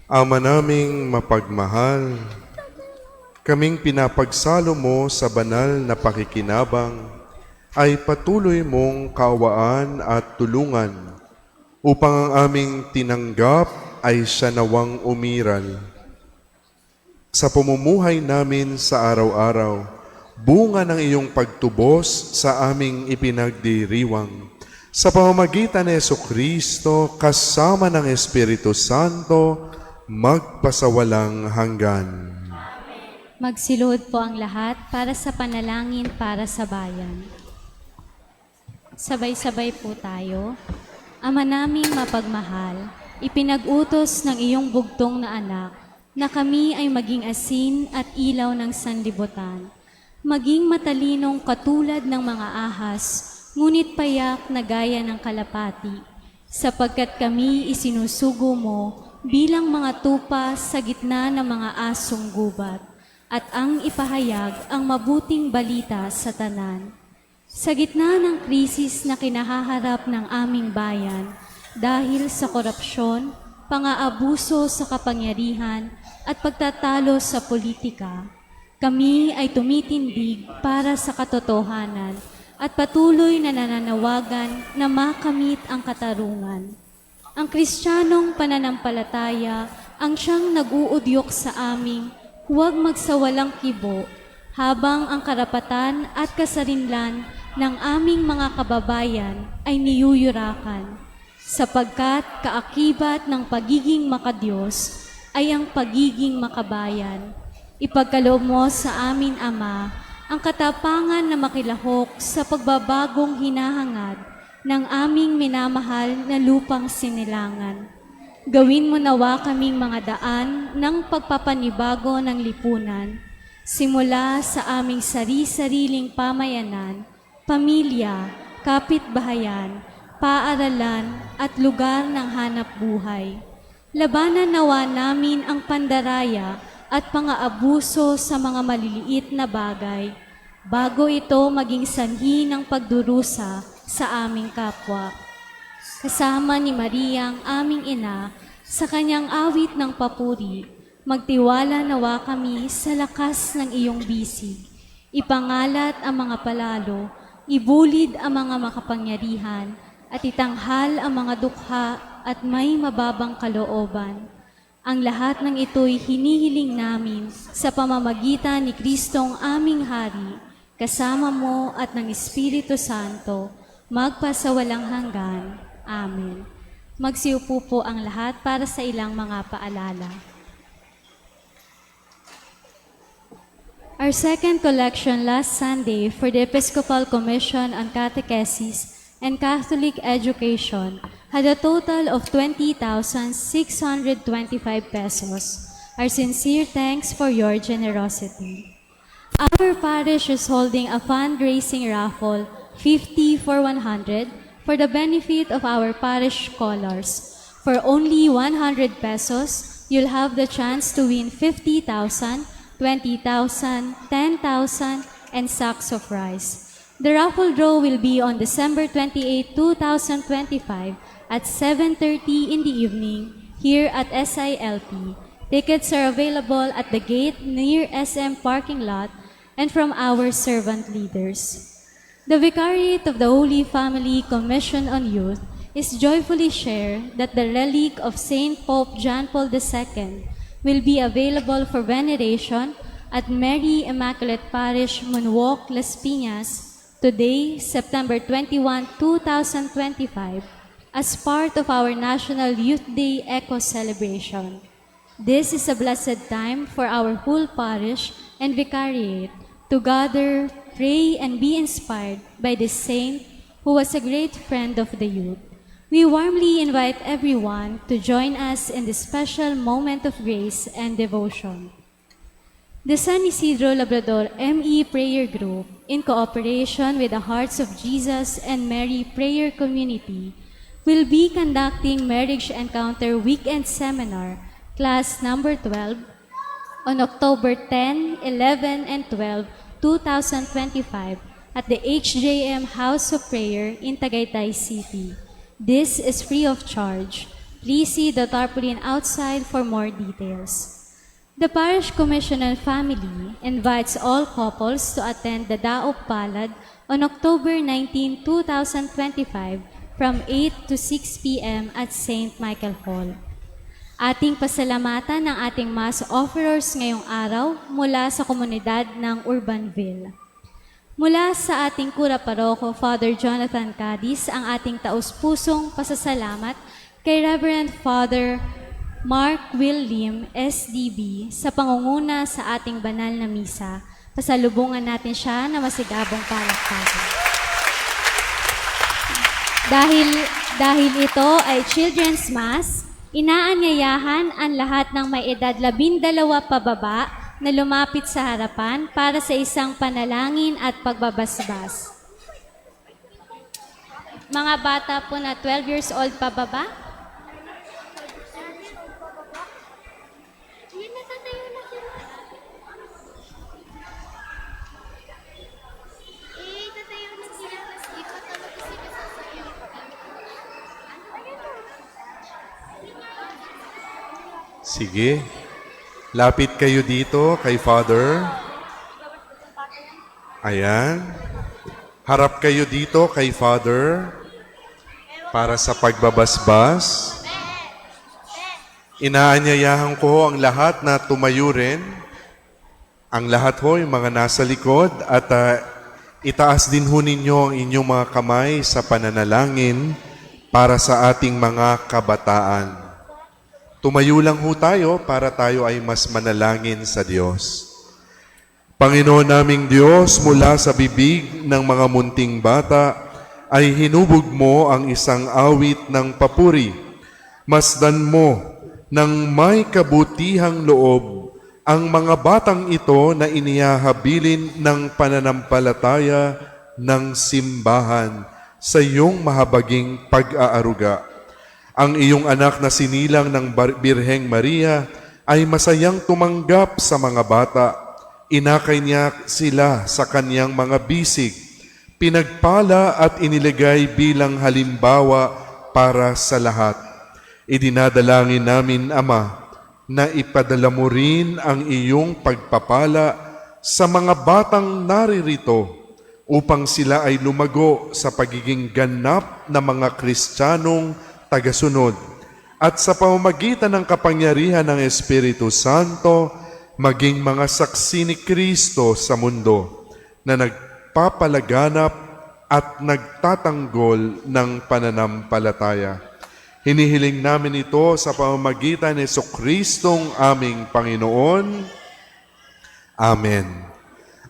Ama naming mapagmahal, kaming pinapagsalo mo sa banal na pakikinabang ay patuloy mong kaawaan at tulungan upang ang aming tinanggap ay siya nawang umiral. Sa pamumuhay namin sa araw-araw, bunga ng iyong pagtubos sa aming ipinagdiriwang. Sa pamamagitan ni Jesucristo, kasama ng Espiritu Santo, magpasawalang hanggan. Magsilod po ang lahat para sa panalangin para sa bayan. Sabay-sabay po tayo. Ama naming mapagmahal, ipinag-utos ng iyong bugtong na anak na kami ay maging asin at ilaw ng sanlibutan, maging matalinong katulad ng mga ahas, ngunit payak na gaya ng kalapati, sapagkat kami isinusugo mo bilang mga tupa sa gitna ng mga asong gubat, at ang ipahayag ang mabuting balita sa tanan. Sa gitna ng krisis na kinahaharap ng aming bayan dahil sa korupsyon, pang-aabuso sa kapangyarihan at pagtatalo sa politika, kami ay tumitindig para sa katotohanan at patuloy na nananawagan na makamit ang katarungan. Ang Kristiyanong pananampalataya ang siyang nag-uudyok sa aming huwag magsawalang kibo habang ang karapatan at kasarinlan ng aming mga kababayan ay niyuyurakan, sapagkat kaakibat ng pagiging makadiyos ay ang pagiging makabayan. Ipagkaloob mo sa amin, Ama, ang katapangan na makilahok sa pagbabagong hinahangad ng aming minamahal na lupang sinilangan. Gawin mo nawa kaming mga daan ng pagpapanibago ng lipunan, simula sa aming sari-sariling pamayanan, pamilya, kapitbahayan, paaralan at lugar ng hanap buhay. Labanan nawa namin ang pandaraya at pang-aabuso sa mga maliliit na bagay, bago ito maging sanhi ng pagdurusa sa aming kapwa. Kasama ni Maria ang aming ina, sa kanyang awit ng papuri, magtiwala nawa kami sa lakas ng iyong bisig. Ipangalat ang mga palalo, ibulid ang mga makapangyarihan, at itanghal ang mga dukha at may mababang kalooban. Ang lahat ng ito'y hinihiling namin sa pamamagitan ni Kristong aming Hari, kasama mo at ng Espiritu Santo, magpasawalang hanggan. Amen. Magsiupo po ang lahat para sa ilang mga paalala. Our second collection last Sunday for the Episcopal Commission on Catechesis and Catholic Education had a total of 20,625 pesos. Our sincere thanks for your generosity. Our parish is holding a fundraising raffle, 50 for 100, for the benefit of our parish scholars. For only 100 pesos, you'll have the chance to win 50,000, 20,000, 10,000, and sacks of rice. The raffle draw will be on December 28, 2025 at 7:30 in the evening here at SILP. Tickets are available at the gate near SM parking lot and from our servant leaders. The Vicariate of the Holy Family Commission on Youth is joyfully share that the relic of Saint Pope John Paul II will be available for veneration at Mary Immaculate Parish, Munwok, Las Piñas, today, September 21, 2025, as part of our National Youth Day Eco Celebration. This is a blessed time for our whole parish and vicariate to gather, pray, and be inspired by this saint who was a great friend of the youth. We warmly invite everyone to join us in this special moment of grace and devotion. The San Isidro Labrador ME Prayer Group, in cooperation with the Hearts of Jesus and Mary Prayer Community, will be conducting Marriage Encounter Weekend Seminar, Class Number 12, on October 10, 11, and 12, 2025 at the HJM House of Prayer in Tagaytay City. This is free of charge. Please see the tarpaulin outside for more details. The Parish Commission and Family invites all couples to attend the Daop Palad on October 19, 2025 from 8 to 6 p.m. at St. Michael Hall. Ating pasalamatan ng ating mass offerers ngayong araw mula sa komunidad ng Urbanville. Mula sa ating Kura Paroko, Father Jonathan Cadiz, ang ating taus-pusong pasasalamat kay Reverend Father Mark Will Lim, SDB, sa pangunguna sa ating banal na misa. Pasalubungan natin siya na masigabong palakpakan. Dahil ito ay Children's Mass, inaanyayahan ang lahat ng may edad 12 pababa na lumapit sa harapan para sa isang panalangin at pagbabasbas. Mga bata po na 12 years old pababa, Sige. Lapit kayo dito kay Father. Ayan. Harap kayo dito kay Father para sa pagbabasbas. Inaanyayahan ko ang lahat na tumayo rin. Ang lahat ho, yung mga nasa likod, at itaas din ho ninyo ang inyong mga kamay sa pananalangin para sa ating mga kabataan. Tumayo lang ho tayo para tayo ay mas manalangin sa Diyos. Panginoon naming Diyos, mula sa bibig ng mga munting bata, ay hinubog mo ang isang awit ng papuri. Masdan mo ng may kabutihang loob ang mga batang ito na inihahabilin ng pananampalataya ng simbahan sa iyong mahabaging pag-aaruga. Ang iyong anak na sinilang ng Birheng Maria ay masayang tumanggap sa mga bata. Inakay niya sila sa kanyang mga bisig. Pinagpala at iniligay bilang halimbawa para sa lahat. Idinadalangin namin, Ama, na ipadala mo rin ang iyong pagpapala sa mga batang naririto upang sila ay lumago sa pagiging ganap na mga Kristiyanong tagasunod, at sa pamamagitan ng kapangyarihan ng Espiritu Santo, maging mga saksi ni Kristo sa mundo na nagpapalaganap at nagtatanggol ng pananampalataya. Hinihiling namin ito sa pamamagitan ni Jesucristong aming Panginoon. Amen.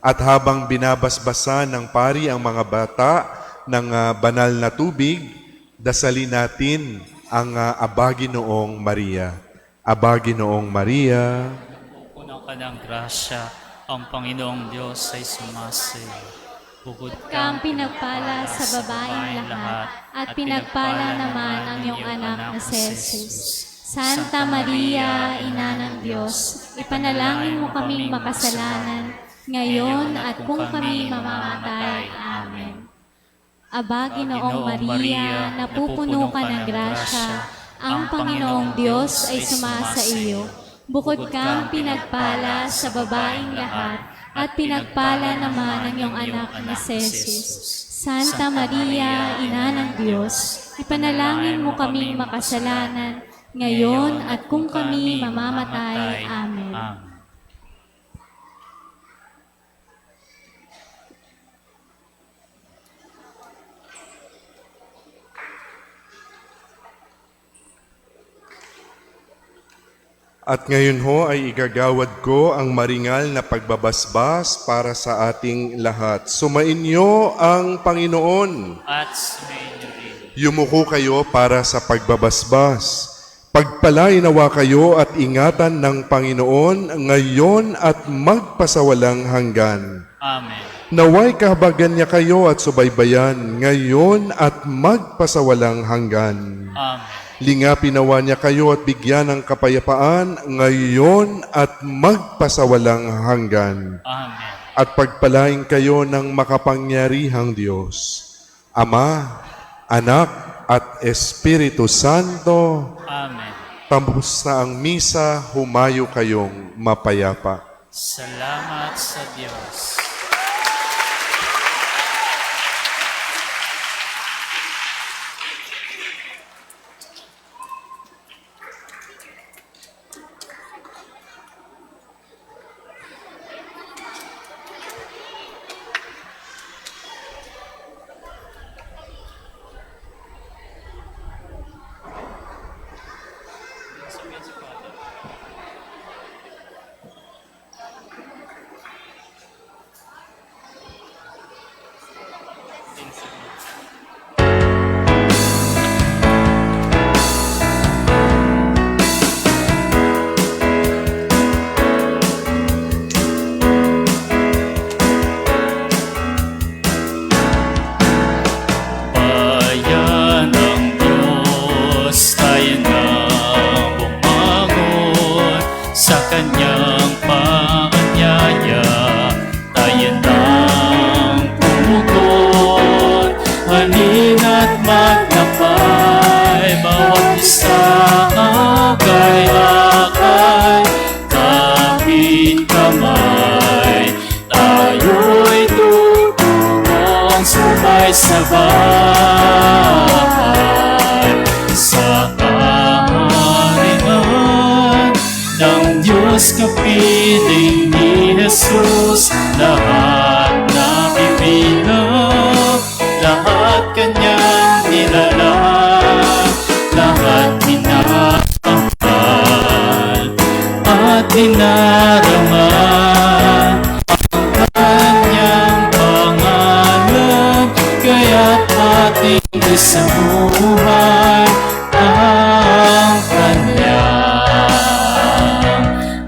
At habang binabasbasan ng pari ang mga bata ng banal na tubig, dasalin natin ang Abaginoong Maria. Abaginoong Maria, Puno ka ng grasya, ang Panginoong Diyos ay sumasiyo. Bukod kang pinagpala sa babaeng lahat, at pinagpala naman ang iyong anak na si Jesus. Santa Maria, Ina ng Diyos, ipanalangin mo kaming makasalanan, ngayon at kung kami mamamatay. Amen. Aba, Ginoong Maria, napupuno ka ng grasya, ang Panginoong Diyos ay sumasa iyo. Bukod kang pinagpala sa babaeng lahat, at pinagpala naman ang iyong anak na si Jesus. Santa Maria, Ina ng Diyos, ipanalangin mo kaming makasalanan, ngayon at kung kami mamamatay. Amen. at ngayon ho ay igagawad ko ang maringal na pagbabasbas para sa ating lahat. Sumainyo ang Panginoon. At sumainyo rin. Yumuko kayo para sa pagbabasbas. Pagpalain nawa kayo at ingatan ng Panginoon ngayon at magpasawalang hanggan. Amen. Naway kahabagan niya kayo at subaybayan ngayon at magpasawalang hanggan. Amen. Lingapin nawa niya kayo at bigyan ng kapayapaan ngayon at magpasawalang hanggan. Amen. At pagpalain kayo ng makapangyarihang Diyos, Ama, Anak, at Espiritu Santo. Amen. Tapos na ang misa, humayo kayong mapayapa. Salamat sa Diyos. Bayan ng Diyos, tayo na bumangon sa Kanyang paanyaya. Tayo nang pumugon, halina't magnapay, bawat isa agay-akay, kapit kamay, tayo'y tutulong sabay-sabay sa kaharian ng Diyos, kapiling ni Jesus. Lahat na bibilang, lahat Kanyang nilalang, lahat minamahal at dinaraman ang Kanyang pangalan. Kaya't ating isabuhay ang Kanyang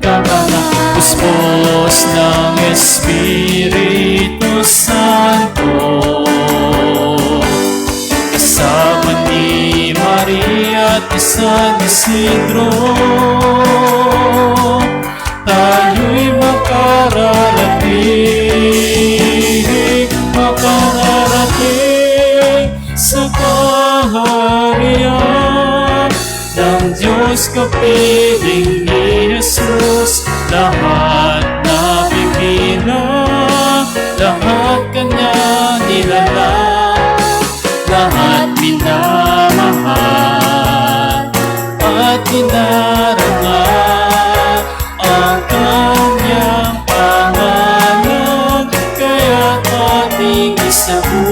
kapanapuspos ng Espiritu Santo. Kasama ni Maria at ni San Isidro, tayo'y makararating sa kaharian ng Diyos, kapiling ni Jesus. Lahat na bibilang, lahat Kanya nilalang, lahat minamahal at dinarangal ang Kanyang pangalan. Kaya't ating isabuhay